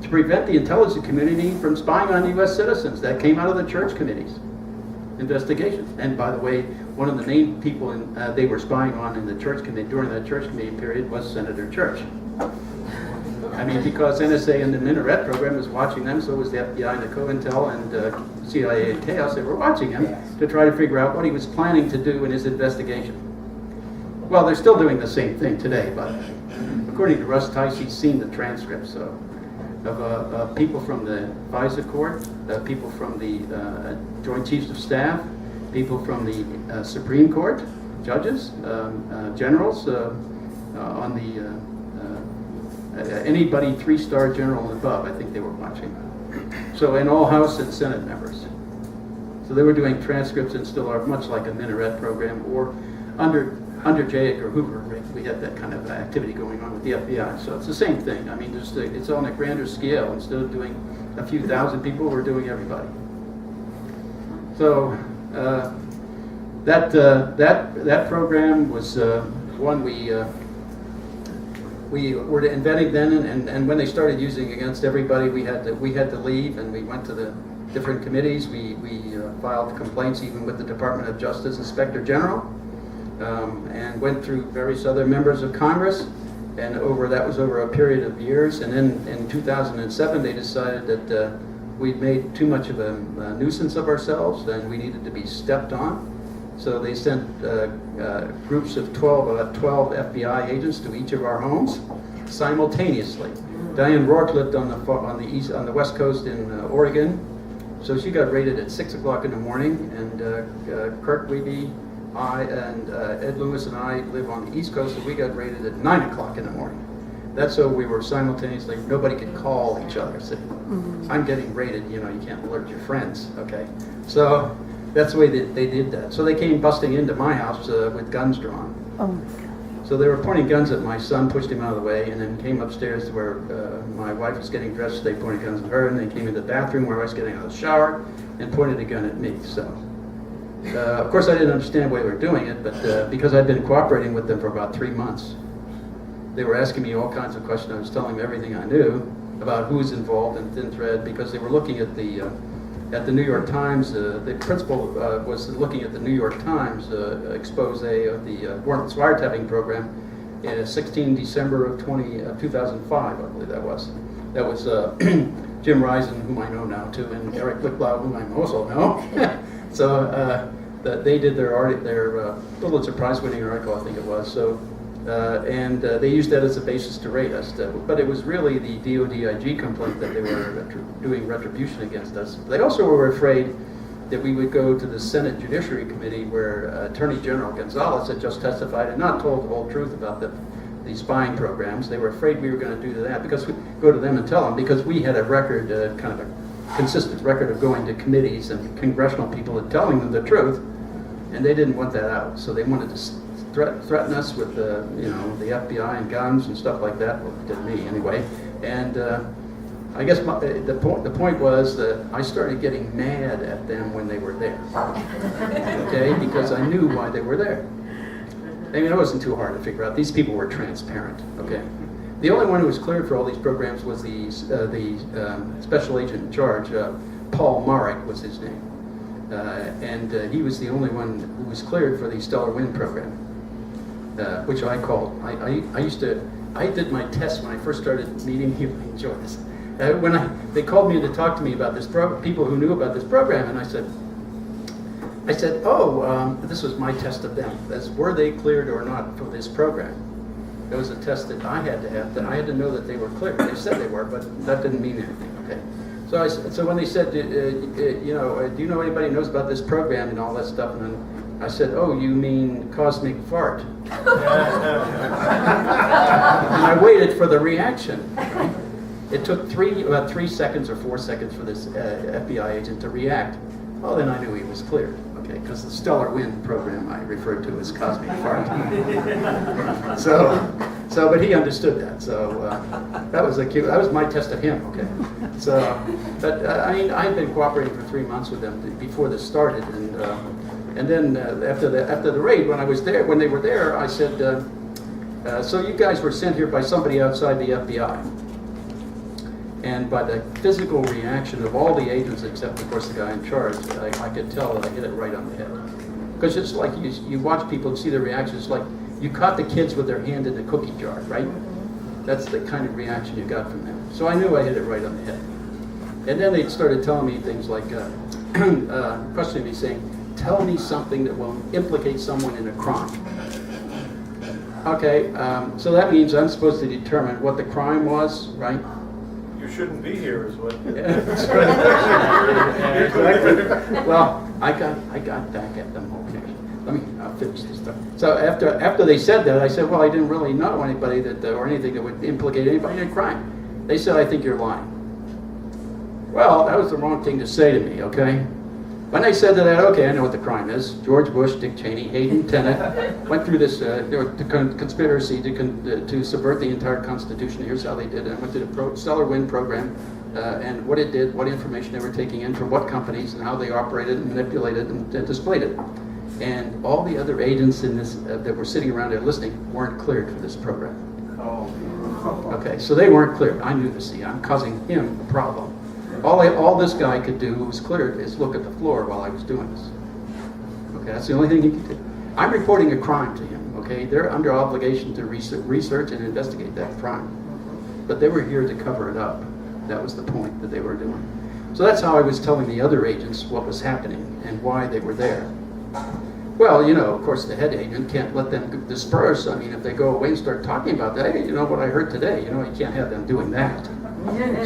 to prevent the intelligence community from spying on U.S. citizens. That came out of the church committees investigations. And by the way, one of the main people they were spying on in the church committee during that church committee period was Senator Church. I mean, because NSA and the Minaret program was watching them, so was the FBI and the COINTEL and CIA and Chaos. They were watching him to try to figure out what he was planning to do in his investigation. Well, they're still doing the same thing today, but according to Russ Tice, he's seen the transcripts of people from the FISA court, people from the Joint Chiefs of Staff, people from the Supreme Court, judges, generals, on the anybody 3-star general and above, I think they were watching. So, and all House and Senate members. So they were doing transcripts and still are much like a Minaret program, or under J. Edgar Hoover, we had that kind of activity going on with the FBI. So it's the same thing. I mean, it's on a grander scale. Instead of doing a few thousand people, we're doing everybody. So that program was one we were inventing then, and when they started using against everybody, we had to leave, and we went to the different committees. We filed complaints even with the Department of Justice Inspector General, and went through various other members of Congress, and that was over a period of years. And then in 2007, they decided that we'd made too much of a nuisance of ourselves, and we needed to be stepped on. So they sent groups of 12 FBI agents to each of our homes simultaneously. Diane Rourke lived on the west coast in Oregon, so she got raided at 6 o'clock in the morning, and Kurt Wiebe, I, and Ed Lewis and I live on the east coast, and we got raided at 9 o'clock in the morning. That's so we were simultaneously, nobody could call each other. So, I'm getting raided, you can't alert your friends, okay? So that's the way that they did that. So they came busting into my house with guns drawn. Oh my God. So they were pointing guns at my son, pushed him out of the way, and then came upstairs to where my wife was getting dressed. They pointed guns at her, and they came into the bathroom where I was getting out of the shower and pointed a gun at me. So, of course, I didn't understand why they were doing it, but because I'd been cooperating with them for about 3 months, they were asking me all kinds of questions. I was telling them everything I knew about who's involved in Thin Thread, because they were looking at the New York Times. The principal was looking at the New York Times expose of the warrantless wiretapping program in 16 December of 2005, I believe that was. That was Jim Risen, whom I know now too, and Eric Licklau, whom I also know. So they did their Pulitzer Prize-winning article, I think it was. So. And they used that as a basis to raid us. But it was really the DODIG complaint that they were doing retribution against us. They also were afraid that we would go to the Senate Judiciary Committee, where Attorney General Gonzalez had just testified and not told the whole truth about the spying programs. They were afraid we were going to do that, because we go to them and tell them, because we had a record, kind of a consistent record of going to committees and congressional people and telling them the truth, and they didn't want that out. So they wanted to threaten us with the FBI and guns and stuff like that. Well, it did me anyway. And I guess the point was that I started getting mad at them when they were there. Okay, because I knew why they were there. I mean, it wasn't too hard to figure out. These people were transparent. Okay, the only one who was cleared for all these programs was the special agent in charge. Paul Marek was his name, and he was the only one who was cleared for the Stellar Wind program. Which I called. I did my test when I first started meeting you. Enjoy this. They called me to talk to me about this people who knew about this program, and I said, oh, this was my test of them. That's, were they cleared or not for this program? It was a test that I had to have. That I had to know that they were cleared. They said they were, but that didn't mean anything. Okay. So when they said, do you know anybody who knows about this program and all that stuff, and then I said, oh, you mean cosmic fart? And I waited for the reaction. Right? It took about 3 seconds or 4 seconds for this FBI agent to react. Oh, then I knew he was cleared. Okay, because the Stellar Wind program I referred to as cosmic fart. But he understood that. So that was my test of him. Okay. So, but I mean, I had been cooperating for 3 months with them before this started, and then after the raid, when they were there, I said, so you guys were sent here by somebody outside the FBI. And by the physical reaction of all the agents, except of course the guy in charge, I could tell that I hit it right on the head. Because it's like you watch people and see their reactions, it's like you caught the kids with their hand in the cookie jar, right? That's the kind of reaction you got from them. So I knew I hit it right on the head. And then they started telling me things like, questioning me, saying, tell me something that will implicate someone in a crime. Okay, so that means I'm supposed to determine what the crime was, right? You shouldn't be here, is what. That's right. Exactly. Well, I got back at them. Okay, I'll finish this stuff. So after they said that, I said, well, I didn't really know anybody or anything that would implicate anybody in a crime. They said, I think you're lying. Well, that was the wrong thing to say to me. Okay. When they said that, okay, I know what the crime is. George Bush, Dick Cheney, Hayden Tennant went through this conspiracy to subvert the entire Constitution. Here's how they did it. I went to the Stellar Wind program and what it did, what information they were taking in from what companies, and how they operated and manipulated and displayed it. And all the other agents in this that were sitting around there listening weren't cleared for this program. Oh. Okay, so they weren't cleared. I knew this. See, I'm causing him a problem. All this guy could do who was cleared is look at the floor while I was doing this. Okay, that's the only thing he could do. I'm reporting a crime to him, okay? They're under obligation to research and investigate that crime. But they were here to cover it up. That was the point that they were doing. So that's how I was telling the other agents what was happening and why they were there. Well, you know, of course, the head agent can't let them disperse. I mean, if they go away and start talking about that, hey, you know what I heard today, you know, you can't have them doing that.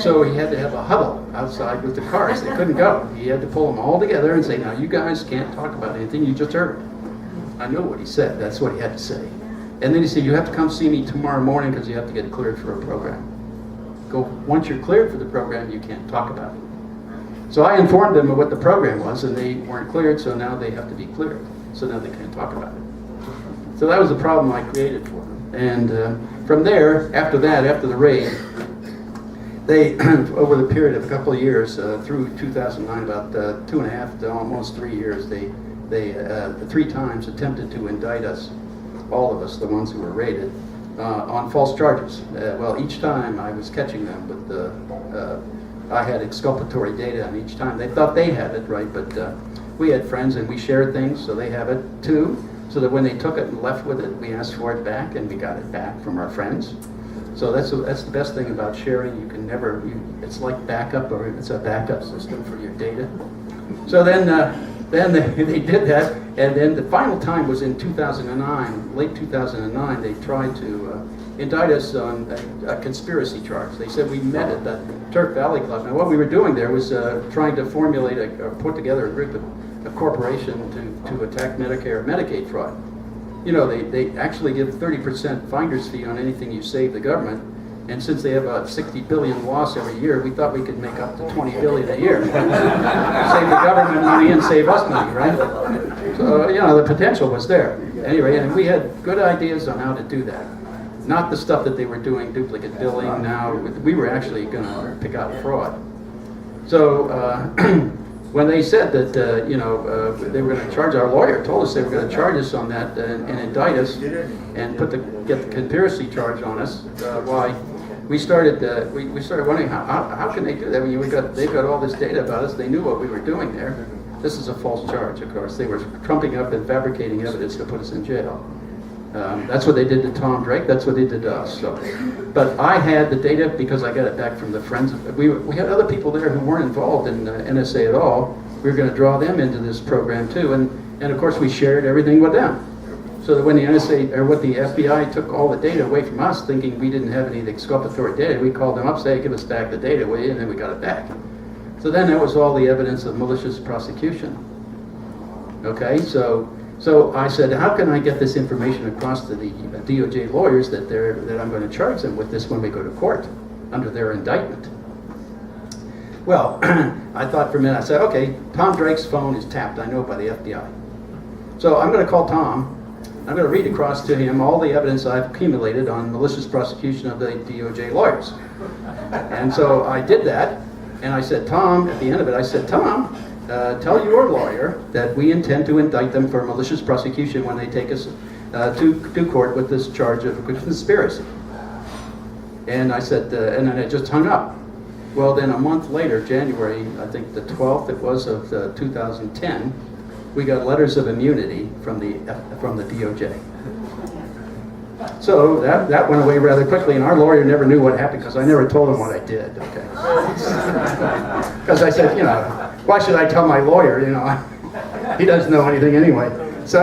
So he had to have a huddle outside with the cars. They couldn't go. He had to pull them all together and say, now you guys can't talk about anything you just heard. I know what he said. That's what he had to say. And then he said, you have to come see me tomorrow morning because you have to get cleared for a program. Once you're cleared for the program, you can't talk about it. So I informed them of what the program was, and they weren't cleared, so now they have to be cleared. So now they can't talk about it. So that was the problem I created for them. And from there, after the raid, they, over the period of a couple of years, through 2009, about 2.5 to almost 3 years, they 3 times attempted to indict us, all of us, the ones who were raided, on false charges. Well, each time I was catching them with I had exculpatory data, and each time they thought they had it, right? But we had friends and we shared things, so they have it too. So that when they took it and left with it, we asked for it back, and we got it back from our friends. So that's the best thing about sharing. You can never, it's like backup, or it's a backup system for your data. So then they did that, and then the final time was in 2009, late 2009. They tried to indict us on a conspiracy charge. They said we met at the Turk Valley Club. Now what we were doing there was trying to formulate or put together a group of a corporation to attack Medicare and Medicaid fraud. You know, they actually give 30% finder's fee on anything you save the government, and since they have a 60 billion loss every year, we thought we could make up to 20 billion a year. Save the government money and save us money, right? So, you know, the potential was there. Anyway, and we had good ideas on how to do that. Not the stuff that they were doing, duplicate billing. Now, we were actually going to pick out fraud. So, when they said that, they were going to charge, our lawyer told us they were going to charge us on that and indict us and get the conspiracy charge on us. Why? We started wondering how can they do that when they've got all this data about us. They knew what we were doing there. This is a false charge, of course. They were trumping up and fabricating evidence to put us in jail. That's what they did to Tom Drake. That's what they did to us. So, but I had the data because I got it back from the friends. We had other people there who weren't involved in NSA at all. We were going to draw them into this program too, and of course we shared everything with them. So that when the NSA or what the FBI took all the data away from us, thinking we didn't have any of the exculpatory data, we called them up, say, give us back the data, will you? And then we got it back. So then that was all the evidence of malicious prosecution. Okay, so I said, how can I get this information across to the DOJ lawyers that I'm going to charge them with this when we go to court under their indictment? Well, I thought for a minute. I said, okay, Tom Drake's phone is tapped, I know, by the FBI. So I'm going to call Tom. I'm going to read across to him all the evidence I've accumulated on malicious prosecution of the DOJ lawyers. And so I did that, and I said, Tom, at the end of it, I said, Tom, tell your lawyer that we intend to indict them for malicious prosecution when they take us to court with this charge of conspiracy. And I said, and then I just hung up. Well, then a month later, January, I think the 12th it was of 2010, we got letters of immunity from the DOJ. So that went away rather quickly, and our lawyer never knew what happened because I never told him what I did. Okay. Because I said, why should I tell my lawyer? He doesn't know anything anyway. So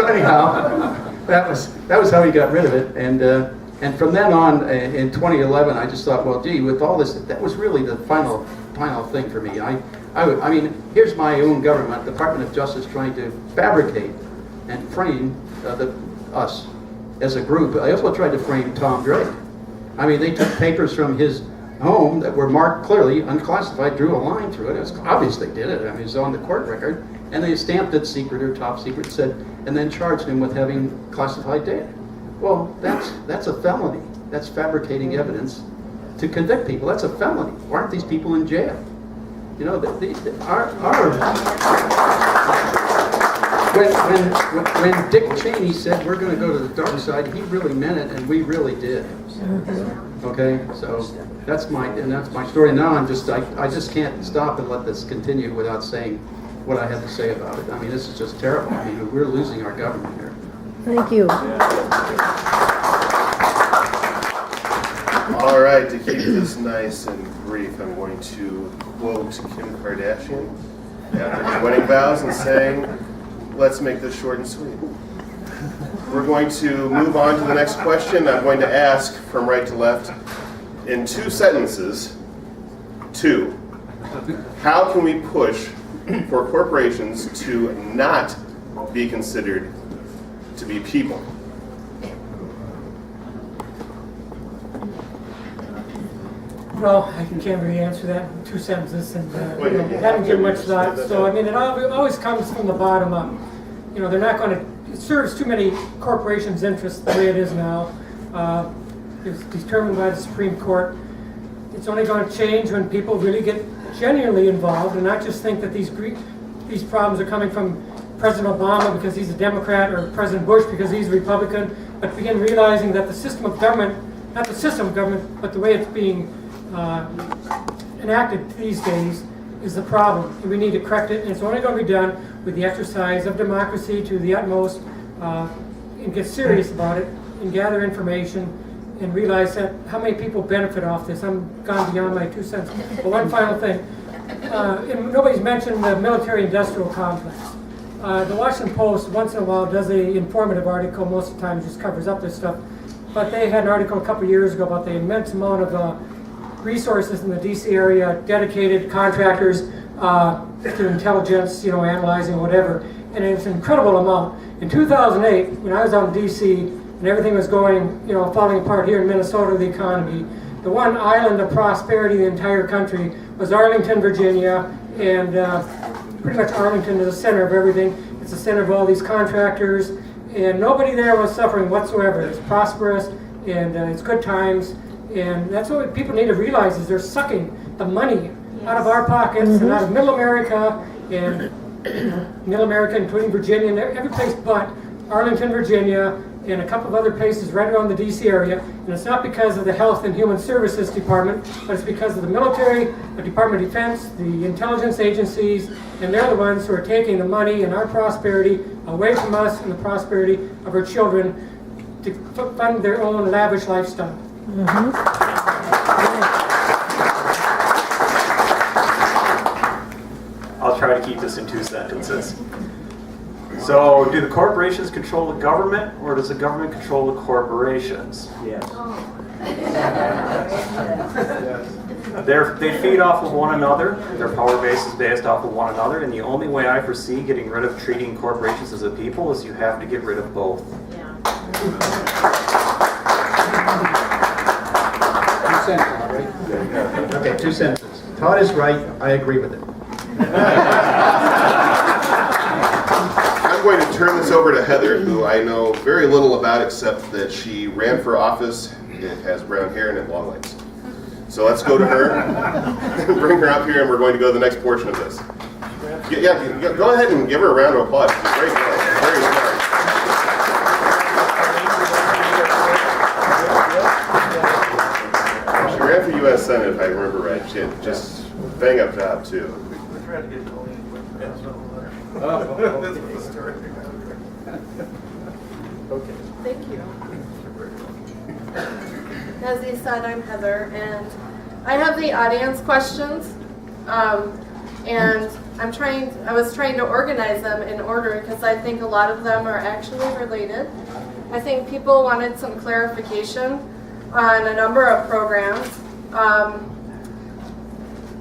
anyhow, that was how he got rid of it, and from then on in 2011, I just thought, well, gee, with all this, that was really the final thing for me. I mean, here's my own government, Department of Justice, trying to fabricate and frame us as a group. I also tried to frame Tom Drake. I mean, they took papers from his home that were marked clearly unclassified, drew a line through it. It was obvious they did it. I mean, it was on the court record, and they stamped it secret or top secret, and then charged him with having classified data. Well, that's a felony. That's fabricating evidence to convict people. That's a felony. Why aren't these people in jail? When Dick Cheney said we're going to go to the dark side, he really meant it, and we really did. Okay, so that's my story. Now I just can't stop and let this continue without saying what I have to say about it. I mean, this is just terrible. I mean, we're losing our government here. Thank you. All right, to keep this nice and brief, I'm going to quote Kim Kardashian after her wedding vows and saying, let's make this short and sweet. We're going to move on to the next question. I'm going to ask from right to left in 2 sentences. 2. How can we push for corporations to not be considered to be people? Well, I can't really answer that in 2 sentences, and Well, you know, you haven't given much just thought. said that. So I mean, it always comes from the bottom up. You know, they're not going to. It serves too many corporations' interests the way it is now. It's determined by the Supreme Court. It's only going to change when people really get genuinely involved and not just think that these problems are coming from President Obama because he's a Democrat or President Bush because he's a Republican, but begin realizing that the system of government, not the system of government, but the way it's being enacted these days is the problem. And we need to correct it, and it's only going to be done with the exercise of democracy to the utmost, and get serious about it and gather information and realize that how many people benefit off this. I'm gone beyond my 2 cents. But one final thing. And nobody's mentioned the military-industrial complex. The Washington Post once in a while does an informative article. Most of the time it just covers up this stuff. But they had an article a couple years ago about the immense amount of resources in the DC area, dedicated contractors to intelligence, you know, analyzing whatever. And it's an incredible amount. In 2008, when I was out in DC and everything was going, you know, falling apart here in Minnesota, the economy, the one island of prosperity in the entire country was Arlington, Virginia, and pretty much Arlington is the center of everything. It's the center of all these contractors, and nobody there was suffering whatsoever. It's prosperous, and it's good times, and that's what people need to realize is they're sucking the money out of our pockets and out of Middle America, and Middle America, including Virginia, and every place but Arlington, Virginia, and a couple of other places right around the DC area. And it's not because of the Health and Human Services Department, but it's because of the military, the Department of Defense, the intelligence agencies, and they're the ones who are taking the money and our prosperity away from us and the prosperity of our children to fund their own lavish lifestyle. I'll try to keep this in 2 sentences. So, do the corporations control the government, or does the government control the corporations? Yes. They feed off of one another. Their power base is based off of one another, and the only way I foresee getting rid of treating corporations as a people is you have to get rid of both. 2 sentences, right? Okay, 2 sentences. Todd is right. I agree with it. I'm going to turn this over to Heather, who I know very little about except that she ran for office, has brown hair, and long legs. So let's go to her, bring her up here, and we're going to go to the next portion of this. Yeah, go ahead and give her a round of applause. She's a great girl. Very smart. She ran for U.S. Senate, if I remember right. She had just bang up job, too. Thank you. As he said, I'm Heather, and I have the audience questions, and I was trying to organize them in order because I think a lot of them are actually related. I think people wanted some clarification on a number of programs,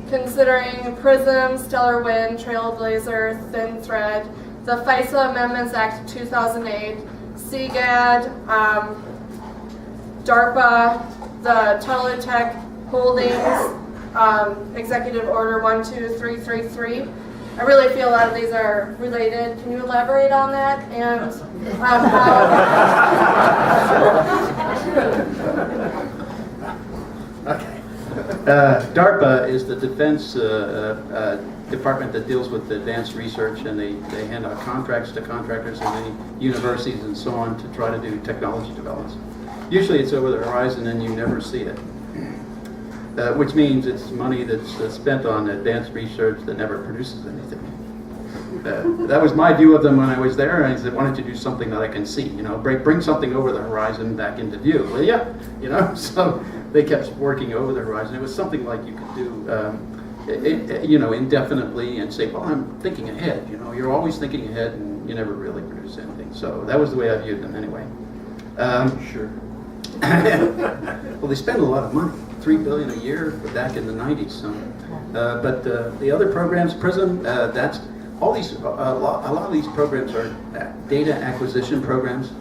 considering PRISM, Stellar Wind, Trailblazer, Thin Thread, the FISA Amendments Act of 2008, CGAD, DARPA, the Teletech Holdings, Executive Order 12333. I really feel a lot of these are related. Can you elaborate on that? And how... Okay. DARPA is the defense department that deals with advanced research, and they hand out contracts to contractors in many universities and so on to try to do technology developments. Usually it's over the horizon and you never see it, which means it's money that's spent on advanced research that never produces anything. That was my view of them when I was there, and I said, why don't you do something that I can see, you know, bring something over the horizon back into view, will ya? You know, so they kept working over the horizon. It was something like you could do, indefinitely and say, well, I'm thinking ahead. You're always thinking ahead, and you never really produce anything. So that was the way I viewed them anyway. Sure. Well, they spend a lot of money, $3 billion a year back in the 90s. So, but the other programs, PRISM, that's all these. A lot of these programs are data acquisition programs.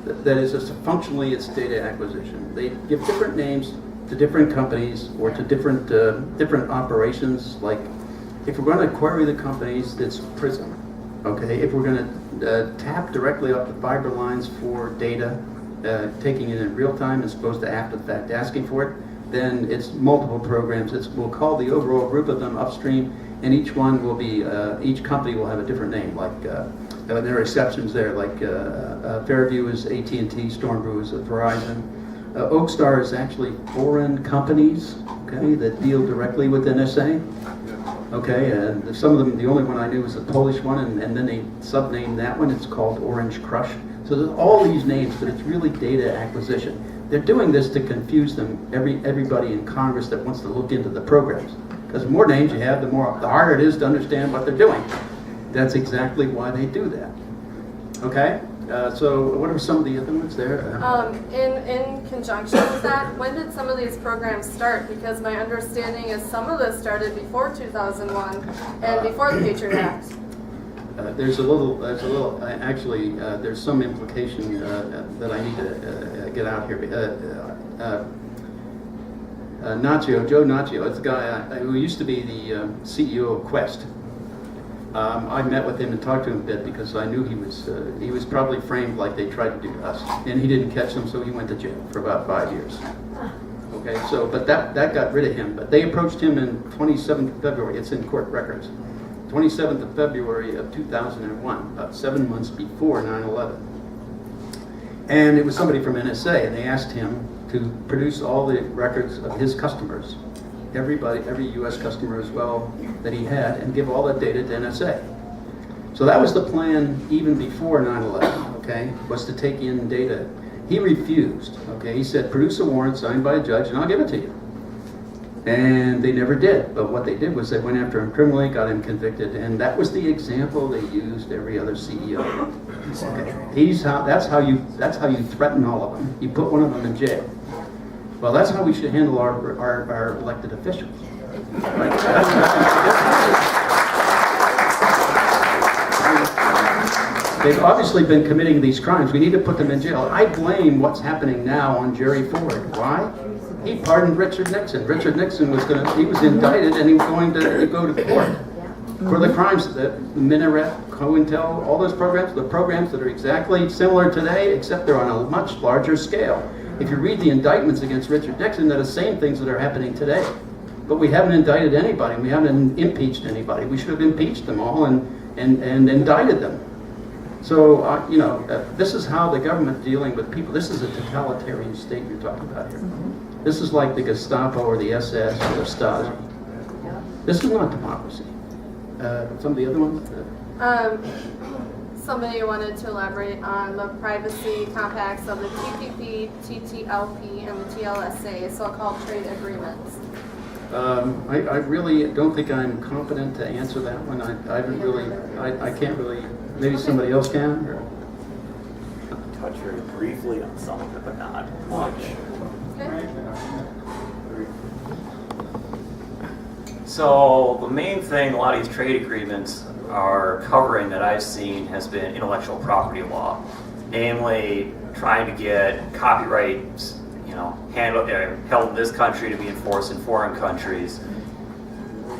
That is, functionally, it's data acquisition. They give different names to different companies or to different operations. Like, if we're going to query the companies, it's PRISM. Okay, if we're going to tap directly up the fiber lines for data, taking it in real time as opposed to after the fact asking for it, then it's multiple programs. We'll call the overall group of them upstream, and each one will be, each company will have a different name. Like there are exceptions there, like Fairview is AT&T, Stormbrew is Verizon. Oakstar is actually foreign companies, okay, that deal directly with NSA. Okay, and some of them, the only one I knew was the Polish one, and then they subnamed that one. It's called Orange Crush. So there's all these names, but it's really data acquisition. They're doing this to confuse everybody in Congress that wants to look into the programs. Because the more names you have, the harder it is to understand what they're doing. That's exactly why they do that. Okay, so what are some of the other ones there? In conjunction with that, when did some of these programs start? Because my understanding is some of this started before 2001 and before the Patriot Act. There's some implication that I need to get out here. Joe Naccio, it's a guy who used to be the CEO of Quest. I met with him and talked to him a bit because I knew he was probably framed like they tried to do to us, and he didn't catch them, so he went to jail for about 5 years. Okay, so but that got rid of him. But they approached him in 27th of February. It's in court records. 27th of February of 2001, about 7 months before 9/11. And it was somebody from NSA, and they asked him to produce all the records of his customers, every U.S. customer as well that he had, and give all that data to NSA. So that was the plan even before 9/11, okay, was to take in data. He refused, okay, he said, produce a warrant signed by a judge and I'll give it to you. And they never did, but what they did was they went after him criminally, got him convicted, and that was the example they used every other CEO. Okay. That's how you threaten all of them. You put one of them in jail. Well, that's how we should handle our elected officials. Right? They've obviously been committing these crimes. We need to put them in jail. I blame what's happening now on Jerry Ford. Why? He pardoned Richard Nixon. Richard Nixon he was indicted and he was going to go to court for the crimes that the Minaret, COINTEL, all those programs, the programs that are exactly similar today, except they're on a much larger scale. If you read the indictments against Richard Nixon, they're the same things that are happening today. But we haven't indicted anybody. We haven't impeached anybody. We should have impeached them all and indicted them. So, this is how the government dealing with people. This is a totalitarian state you're talking about here. This is like the Gestapo or the SS or the Stasi. This is not democracy. Some of the other ones? Somebody wanted to elaborate on the privacy compacts of the TPP, TTLP, and the TLSA, so-called trade agreements. I really don't think I'm competent to answer that one. I can't really, maybe somebody else can? Or? Touch very briefly on some of it, but not much. Okay. So the main thing a lot of these trade agreements are covering that I've seen has been intellectual property law, namely trying to get copyrights, held in this country to be enforced in foreign countries.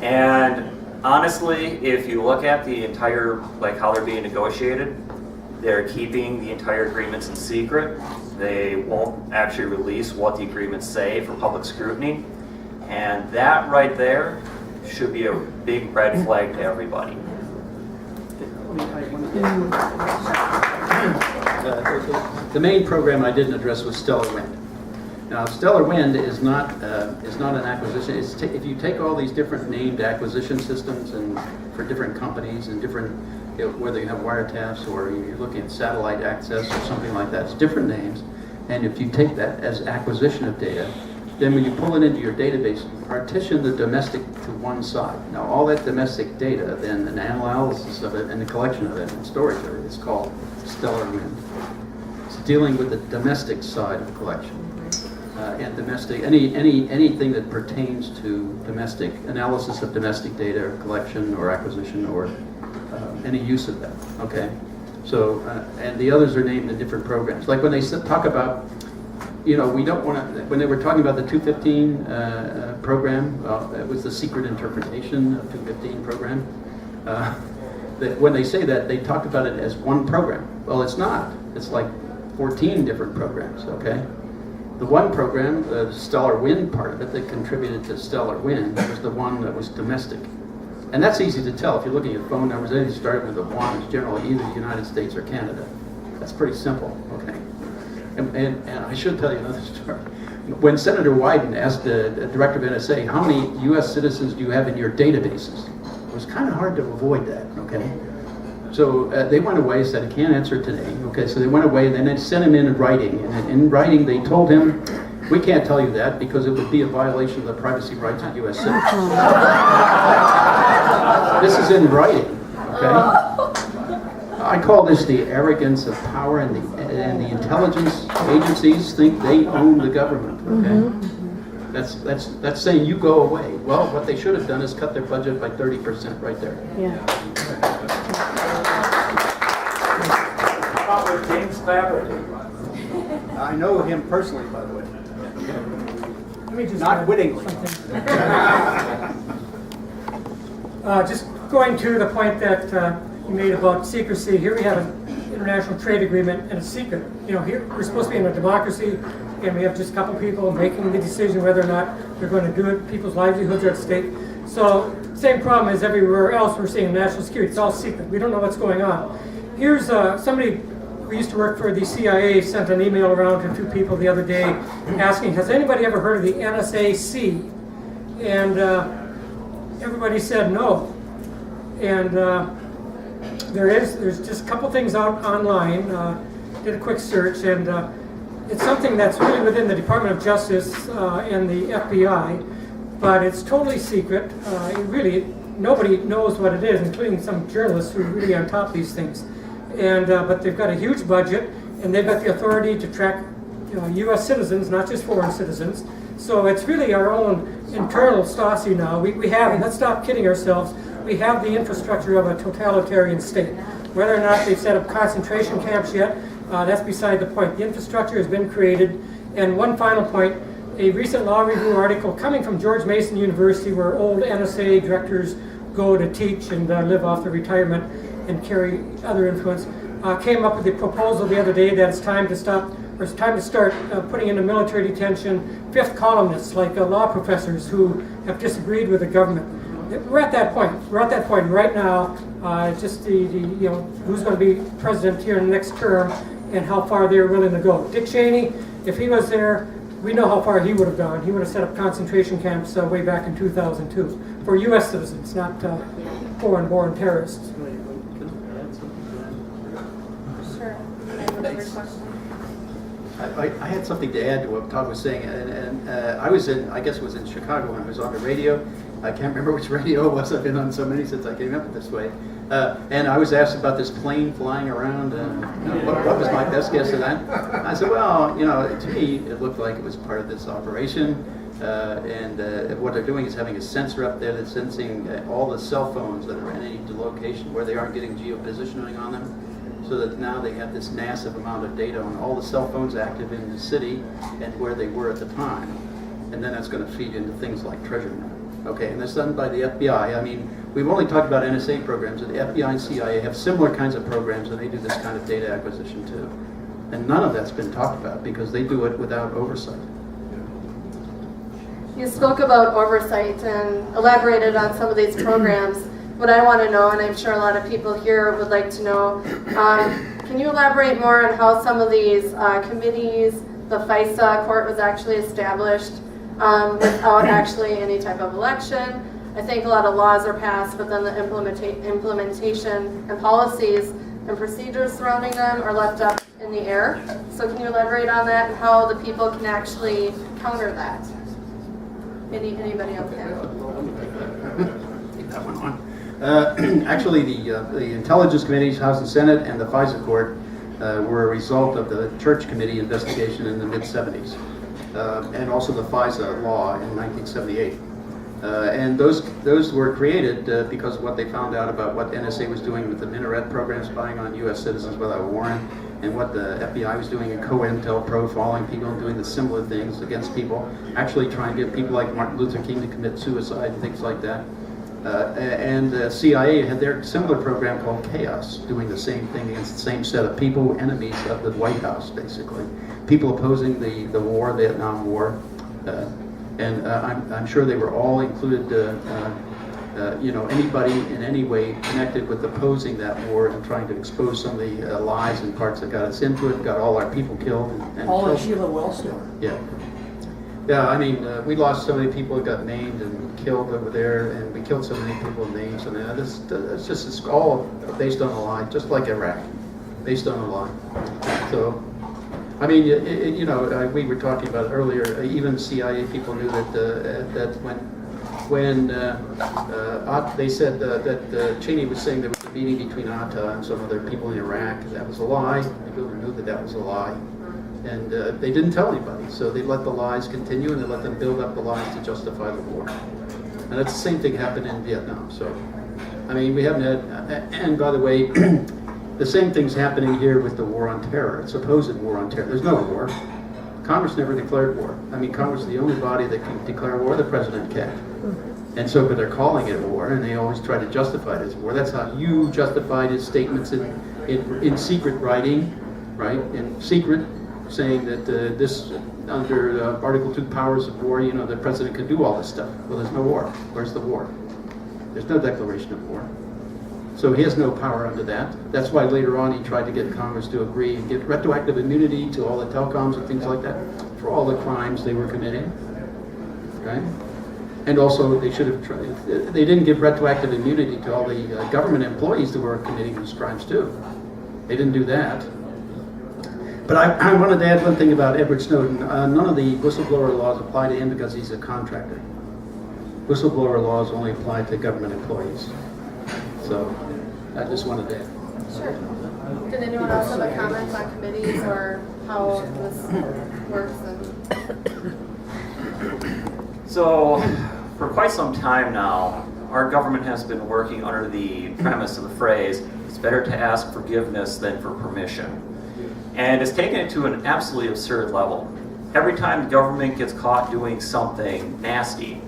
And honestly, if you look at the entire, how they're being negotiated, they're keeping the entire agreements in secret. They won't actually release what the agreements say for public scrutiny. And that right there should be a big red flag to everybody. The main program I didn't address was Stellar Wind. Now, Stellar Wind is not an acquisition. If you take all these different named acquisition systems and for different companies and different, whether you have wiretaps or you're looking at satellite access or something like that, it's different names. And if you take that as acquisition of data, then when you pull it into your database, you partition the domestic to one side. Now, all that domestic data, then an analysis of it and the collection of it and storage of it is called stellar wind. It's dealing with the domestic side of the collection. And domestic, anything that pertains to domestic analysis of domestic data or collection or acquisition or any use of that. Okay, so and the others are named in different programs. Like when they talk about, we don't want to. When they were talking about the 215 program, it was the secret interpretation of 215 program. That when they say that, they talk about it as one program. Well, it's not. It's like 14 different programs. Okay. The one program, the stellar wind part of it that contributed to stellar wind, was the one that was domestic. And that's easy to tell. If you're looking at phone numbers, anything starting with a 1 is generally either the United States or Canada. That's pretty simple, okay? And I should tell you another story. When Senator Wyden asked the director of NSA, how many U.S. citizens do you have in your databases? It was kind of hard to avoid that, okay? So they went away, said, I can't answer today. Okay, so they went away, and then they sent him in writing. And in writing, they told him, we can't tell you that because it would be a violation of the privacy rights of U.S. citizens. This is in writing, okay? I call this the arrogance of power, and the intelligence agencies think they own the government, okay? That's saying you go away. Well, what they should have done is cut their budget by 30% right there. Yeah. With James Clapper. I know him personally, by the way. Let me just Not add wittingly. something. Just going to the point that you made about secrecy. Here we have an international trade agreement, and it's secret. Here we're supposed to be in a democracy, and we have just a couple people making the decision whether or not they're going to do it. People's livelihoods are at stake. So, same problem as everywhere else we're seeing in national security. It's all secret. We don't know what's going on. Here's somebody who used to work for the CIA sent an email around to 2 people the other day asking, has anybody ever heard of the NSAC? And everybody said no. And there's just a couple things out online. Did a quick search, and it's something that's really within the Department of Justice and the FBI, but it's totally secret. Nobody knows what it is, including some journalists who are really on top of these things. And but they've got a huge budget, and they've got the authority to track U.S. citizens, not just foreign citizens. So it's really our own internal Stasi now. We have, and let's stop kidding ourselves, we have the infrastructure of a totalitarian state. Whether or not they've set up concentration camps yet, that's beside the point. The infrastructure has been created. And one final point, a recent law review article coming from George Mason University, where old NSA directors go to teach and live off their retirement and carry other influence, came up with the proposal the other day that it's time to start putting into military detention 5th columnists, like law professors who have disagreed with the government. We're at that point. We're at that point right now. Just who's going to be president here in the next term and how far they're willing to go. Dick Cheney, if he was there, we know how far he would have gone. He would have set up concentration camps way back in 2002 for U.S. citizens, not foreign-born terrorists. Sure. I have another question. I had something to add to what Todd was saying, and I was I guess it was in Chicago when I was on the radio. I can't remember which radio it was. I've been on so many since I came up this way. And I was asked about this plane flying around, and what was my best guess of that? I said, well, to me, it looked like it was part of this operation. And what they're doing is having a sensor up there that's sensing all the cell phones that are in any location where they aren't getting geopositioning on them. So that now they have this massive amount of data on all the cell phones active in the city and where they were at the time. And then that's going to feed into things like treasure map. Okay, and that's done by the FBI. I mean, we've only talked about NSA programs, and the FBI and CIA have similar kinds of programs, and they do this kind of data acquisition too. And none of that's been talked about because they do it without oversight. You spoke about oversight and elaborated on some of these programs. What I want to know, and I'm sure a lot of people here would like to know, can you elaborate more on how some of these committees, the FISA court was actually established without actually any type of election? I think a lot of laws are passed, but then the implementation and policies and procedures surrounding them are left up in the air. So can you elaborate on that and how the people can actually counter that? Anybody else have? Take that one on. Actually, the Intelligence Committees, House and Senate, and the FISA Court were a result of the Church Committee investigation in the mid-70s, and also the FISA law in 1978. And those were created because of what they found out about what NSA was doing with the Minaret program, spying on U.S. citizens without a warrant, and what the FBI was doing in COINTEL, profiling people and doing the similar things against people, actually trying to get people like Martin Luther King to commit suicide and things like that. And the CIA had their similar program called Chaos, doing the same thing against the same set of people, enemies of the White House, basically. People opposing the war, Vietnam War. And I'm sure they were all included, anybody in any way connected with opposing that war and trying to expose some of the lies and parts that got us into it, got all our people killed. And All killed. of Sheila Wellstone. Yeah. Yeah, I mean, we lost so many people who got maimed and killed over there, and we killed so many people in names, and it's all based on a lie, just like Iraq, based on a lie. So, I mean, we were talking about it earlier. Even CIA people knew that when they said that Cheney was saying there was a meeting between Atta and some other people in Iraq, that was a lie. People knew that was a lie. And they didn't tell anybody, so they let the lies continue and they let them build up the lies to justify the war. And that's the same thing happened in Vietnam. So, I mean, we haven't had, and by the way, the same thing's happening here with the war on terror, supposed war on terror. There's no war. Congress never declared war. I mean, Congress is the only body that can declare war. The president can't. And so, but they're calling it a war, and they always try to justify it as war. That's how you justified his statements in secret writing, right? In secret, saying that this, under Article 2 powers of war, the president could do all this stuff. Well, there's no war. Where's the war? There's no declaration of war. So he has no power under that. That's why later on he tried to get Congress to agree and give retroactive immunity to all the telecoms and things like that for all the crimes they were committing, right? And also they should have tried, they didn't give retroactive immunity to all the government employees that were committing these crimes too. They didn't do that. But I wanted to add one thing about Edward Snowden. None of the whistleblower laws apply to him because he's a contractor. Whistleblower laws only apply to government employees. So I just wanted to add. Sure. Did anyone else have a comment on committees or how this works? So, for quite some time now, our government has been working under the premise of the phrase, it's better to ask forgiveness than for permission. And it's taken it to an absolutely absurd level. Every time the government gets caught doing something nasty,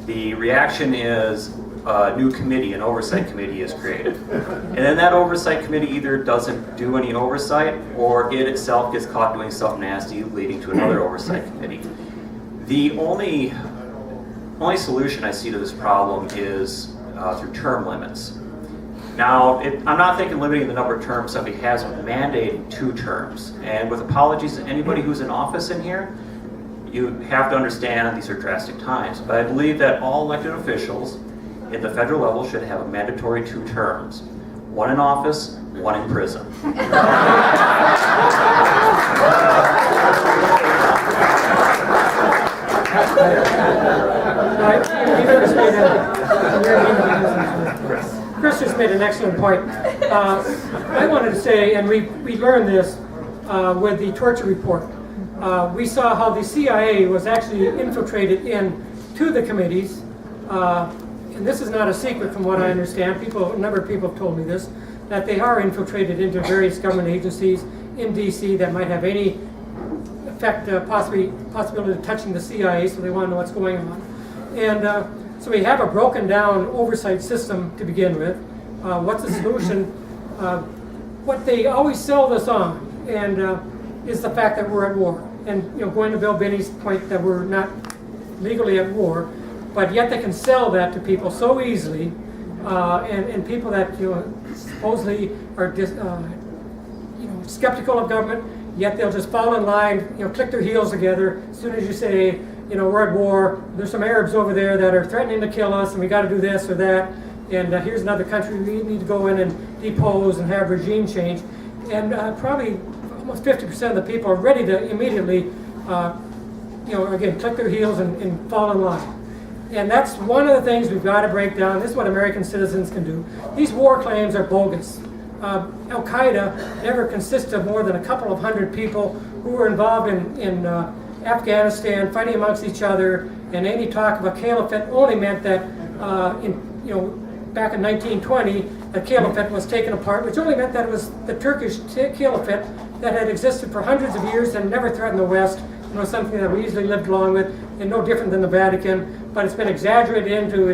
the reaction is a new committee, an oversight committee is created. And then that oversight committee either doesn't do any oversight or it itself gets caught doing something nasty, leading to another oversight committee. The only solution I see to this problem is through term limits. Now, I'm not thinking limiting the number of terms somebody has, but mandating 2 terms. And with apologies to anybody who's in office in here, you have to understand these are drastic times. But I believe that all elected officials at the federal level should have a mandatory 2 terms. 1 in office, 1 in prison. Chris just made an excellent point. I wanted to say, and we learned this with the torture report. We saw how the CIA was actually infiltrated into the committees, and this is not a secret from what I understand. A number of people have told me this, that they are infiltrated into various government agencies in D.C. that might have any effect, possibility of touching the CIA, so they want to know what's going on. And so we have a broken down oversight system to begin with. What's the solution? What they always sell this on, and is the fact that we're at war. And going to Bill Binney's point that we're not legally at war, but yet they can sell that to people so easily, and people that supposedly are skeptical of government, yet they'll just fall in line, click their heels together as soon as you say, we're at war, there's some Arabs over there that are threatening to kill us, and we got to do this or that, and here's another country we need to go in and depose and have regime change. And probably almost 50% of the people are ready to immediately again, click their heels and fall in line. And that's one of the things we've got to break down. This is what American citizens can do. These war claims are bogus. Al-Qaeda never consisted of more than a couple of hundred people who were involved in Afghanistan, fighting amongst each other, and any talk of a caliphate only meant that back in 1920, the caliphate was taken apart, which only meant that it was the Turkish caliphate that had existed for hundreds of years and never threatened the West. Something that we easily lived along with, and no different than the Vatican, but it's been exaggerated into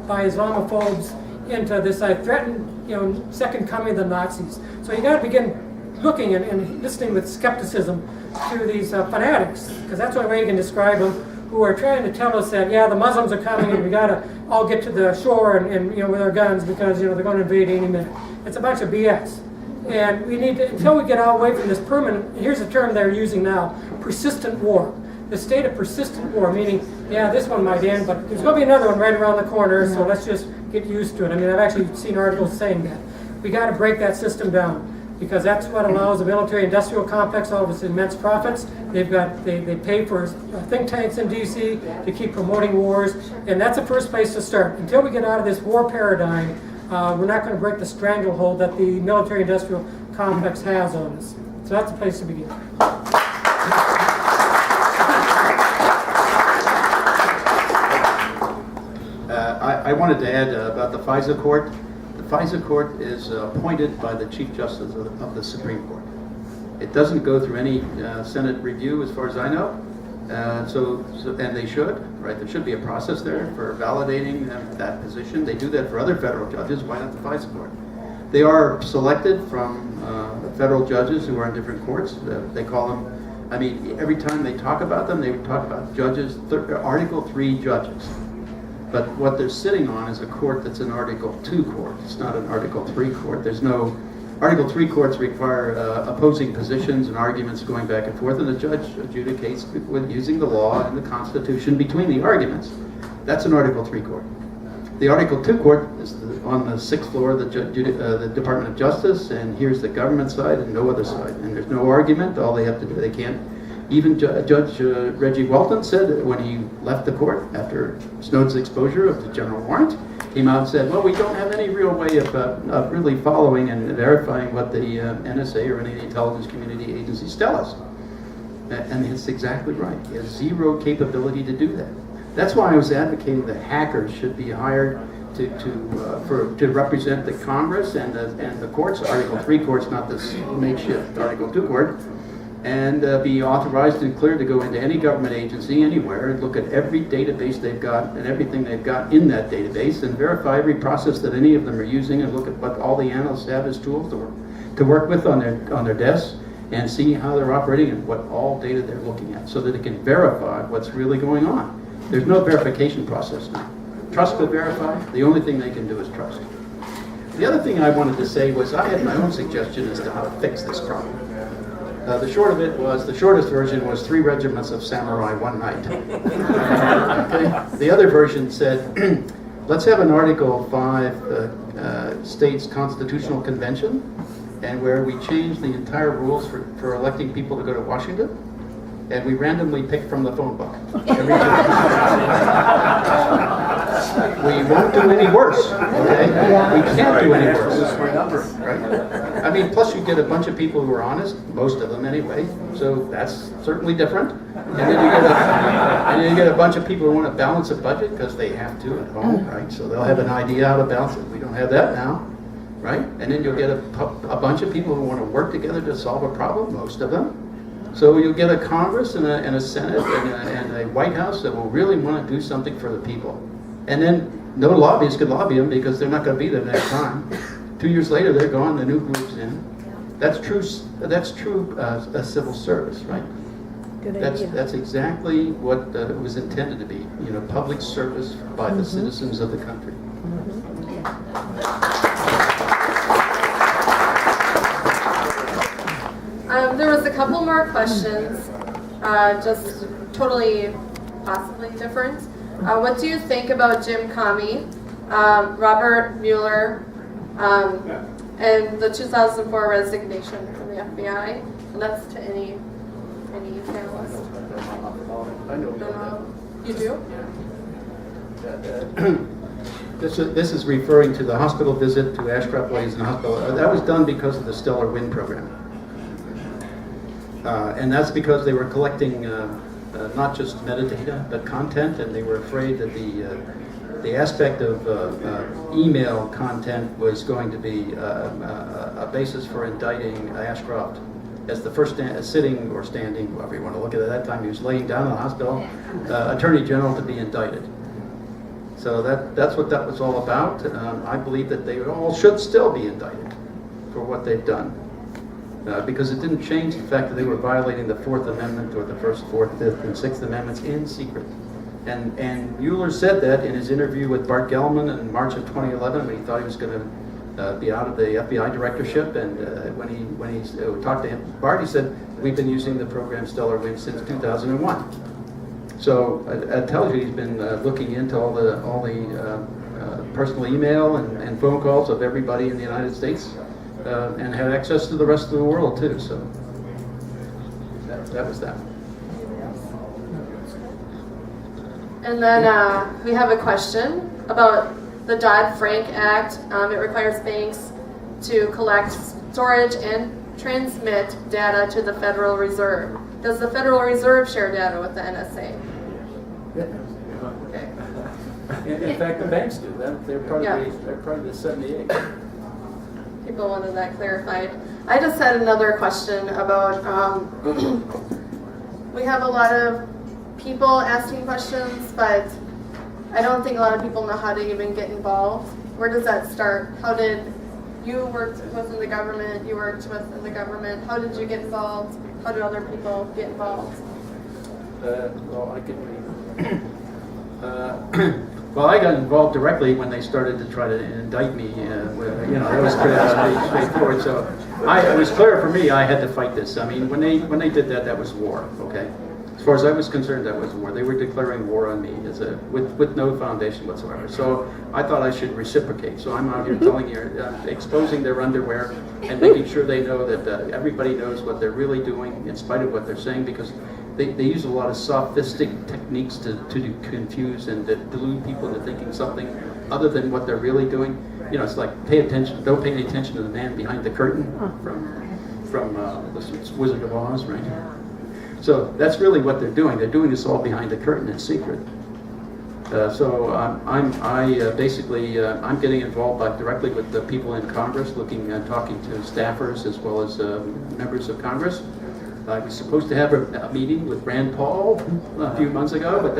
by Islamophobes into this threatened, second coming of the Nazis. So you got to begin looking and listening with skepticism to these fanatics, because that's the only way you can describe them, who are trying to tell us that, yeah, the Muslims are coming and we got to all get to the shore and with our guns because they're going to invade any minute. It's a bunch of BS. And we need to, until we get away from this permanent, here's a term they're using now, persistent war. The state of persistent war, meaning, yeah, this one might end, but there's going to be another one right around the corner, so let's just get used to it. I mean, I've actually seen articles saying that. We got to break that system down, because that's what allows the military-industrial complex all of its immense profits. They pay for think tanks in D.C. to keep promoting wars, and that's the first place to start. Until we get out of this war paradigm, we're not going to break the stranglehold that the military-industrial complex has on us. So that's the place to begin. I wanted to add about the FISA court. The FISA court is appointed by the Chief Justice of the Supreme Court. It doesn't go through any Senate review, as far as I know. And they should, right? There should be a process there for validating that position. They do that for other federal judges. Why not the FISA court? They are selected from federal judges who are in different courts. They call them, I mean, every time they talk about them, they talk about judges, Article 3 judges. But what they're sitting on is a court that's an Article 2 court. It's not an Article 3 court. There's no, Article 3 courts require opposing positions and arguments going back and forth, and the judge adjudicates with using the law and the Constitution between the arguments. That's an Article 3 court. The Article 2 court is on the 6th floor of the Department of Justice, and here's the government side and no other side. And there's no argument. All they have to do, they can't. Even Judge Reggie Walton said that when he left the court after Snowden's exposure of the general warrant, came out and said, well, we don't have any real way of really following and verifying what the NSA or any of the intelligence community agencies tell us. And it's exactly right. He has zero capability to do that. That's why I was advocating that hackers should be hired to represent the Congress and the courts, Article 3 courts, not this makeshift Article 2 court, and be authorized and cleared to go into any government agency anywhere and look at every database they've got and everything they've got in that database and verify every process that any of them are using and look at what all the analysts have as tools to work with on their desks and see how they're operating and what all data they're looking at so that it can verify what's really going on. There's no verification process now. Trust but verify, the only thing they can do is trust. The other thing I wanted to say was I had my own suggestion as to how to fix this problem. The shortest version was 3 regiments of samurai one night. Okay? The other version said, let's have an Article 5 states constitutional convention, and where we change the entire rules for electing people to go to Washington, and we randomly pick from the phone book. Every we won't do any worse, okay? We can't do any worse. Right? I mean, plus you get a bunch of people who are honest, most of them anyway, so that's certainly different. And then you get a bunch of people who want to balance a budget because they have to at home, right? So they'll have an idea how to balance it. We don't have that now, right? And then you'll get a bunch of people who want to work together to solve a problem, most of them. So you'll get a Congress and a Senate and a White House that will really want to do something for the people. And then no lobbyists can lobby them because they're not going to be there next time. 2 years later, they're gone. The new group's in. That's true. That's true. Civil service, right? Good idea. That's exactly what it was intended to be. You know, public service by the citizens of the country. There was a couple more questions, just totally, possibly different. What do you think about Jim Comey, Robert Mueller, and the 2004 resignation from the FBI? And that's to any Any panelists? I know. You do? This is referring to the hospital visit to Ashcroft Ladies in the Hospital. That was done because of the Stellar Wind program. And that's because they were collecting not just metadata, but content, and they were afraid that the aspect of email content was going to be a basis for indicting Ashcroft as the first sitting or standing, however you want to look at it. At that time, he was laying down in the hospital, Attorney General to be indicted. So that's what that was all about. I believe that they all should still be indicted for what they've done. Because it didn't change the fact that they were violating the Fourth Amendment or the First, Fourth, Fifth, and Sixth Amendments in secret. And Mueller said that in his interview with Bart Gellman in March of 2011 when he thought he was going to be out of the FBI directorship. And when he talked to him, Bart, he said, we've been using the program Stellar Wind since 2001. So it tells you he's been looking into all the personal email and phone calls of everybody in the United States. And had access to the rest of the world too, so that was that. And then we have a question about the Dodd-Frank Act. It requires banks to collect, storage, and transmit data to the Federal Reserve. Does the Federal Reserve share data with the NSA? Okay. In fact, the banks do that. They're part of the 78. People wanted that clarified. I just had another question about, we have a lot of people asking questions, but I don't think a lot of people know how to even get involved. Where does that start? How did you work within the government? You worked within the government. How did you get involved? How did other people get involved? Well, I can well, I got involved directly when they started to try to indict me. That was pretty straightforward. So it was clear for me I had to fight this. I mean, when they did that, that was war. Okay, as far as I was concerned, that was war. They were declaring war on me with no foundation whatsoever. So I thought I should reciprocate. So I'm out here telling you, exposing their underwear and making sure they know that everybody knows what they're really doing in spite of what they're saying, because they use a lot of sophistic techniques to confuse and to delude people into thinking something other than what they're really doing. It's like don't pay any attention to the man behind the curtain from the Wizard of Oz, right? So that's really what they're doing. They're doing this all behind the curtain in secret. So I'm getting involved directly with the people in Congress, talking to staffers as well as members of Congress. I was supposed to have a meeting with Rand Paul a few months ago, but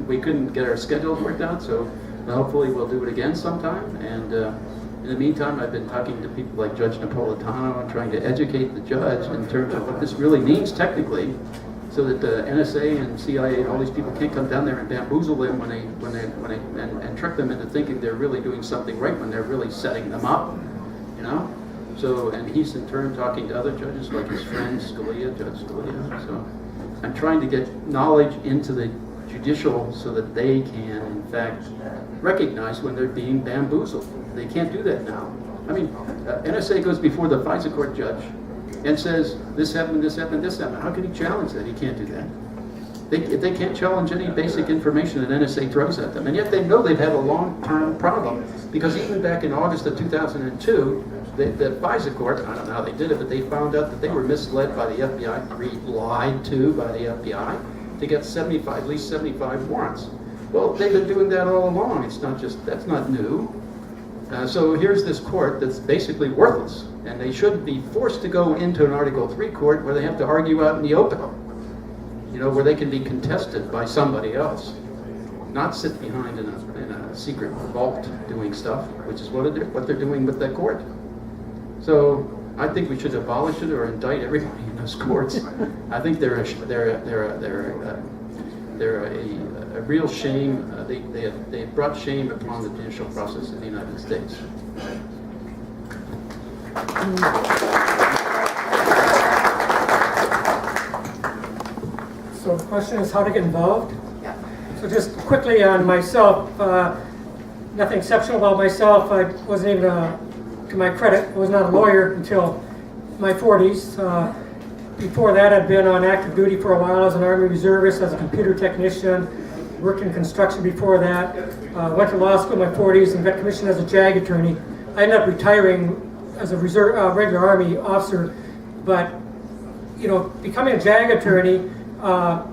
we couldn't get our schedules worked out. So hopefully we'll do it again sometime. And in the meantime, I've been talking to people like Judge Napolitano and trying to educate the judge in terms of what this really means technically, so that the NSA and CIA and all these people can't come down there and bamboozle them and trick them into thinking they're really doing something right when they're really setting them up, So, and he's in turn talking to other judges like his friend Judge Scalia. So I'm trying to get knowledge into the judicial so that they can, in fact, recognize when they're being bamboozled. They can't do that now. I mean, NSA goes before the FISA court judge and says, this happened, this happened, this happened. How can he challenge that? He can't do that. They can't challenge any basic information that NSA throws at them. And yet they know they've had a long-term problem, because even back in August of 2002, the FISA court, I don't know how they did it, but they found out that they were misled by the FBI, lied to by the FBI, to get at least 75 warrants. Well, they've been doing that all along. That's not new. So here's this court that's basically worthless, and they shouldn't be forced to go into an Article 3 court where they have to argue out in the open, where they can be contested by somebody else, not sit behind in a secret vault doing stuff, which is what they're doing with that court. So I think we should abolish it or indict everybody in those courts. I think they're a real shame. They brought shame upon the judicial process in the United States. So the question is how to get involved? Yeah. So just quickly on myself, nothing exceptional about myself. I wasn't even, to my credit, I was not a lawyer until my 40s. Before that, I'd been on active duty for a while as an Army reservist, as a computer technician, worked in construction before that, went to law school in my 40s and got commissioned as a JAG attorney. I ended up retiring as a regular Army officer, but becoming a JAG attorney,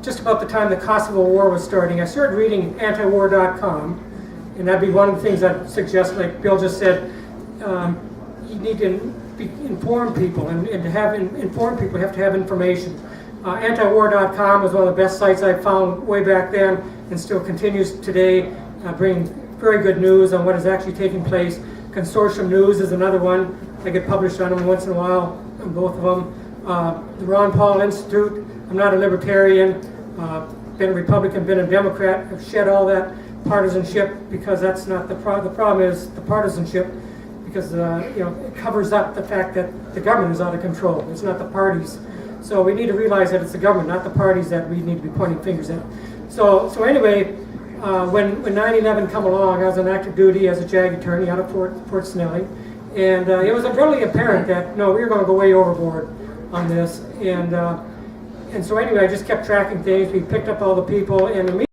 just about the time the Kosovo War was starting, I started reading antiwar.com, and that'd be one of the things I'd suggest, like Bill just said, you need to inform people, and to have informed people, you have to have information. Antiwar.com was one of the best sites I found way back then, and still continues today, bringing very good news on what is actually taking place. Consortium News is another one. I get published on them once in a while, on both of them. The Ron Paul Institute. I'm not a libertarian, been a Republican, been a Democrat. I've shed all that partisanship, because that's not the problem. The problem is the partisanship, because it covers up the fact that the government is out of control. It's not the parties. So we need to realize that it's the government, not the parties, that we need to be pointing fingers at. So anyway, when 9/11 come along, I was on active duty as a JAG attorney out of Fort Snelling, and it was really apparent that we were going to go way overboard on this, and so anyway, I just kept tracking things. We picked up all the people, and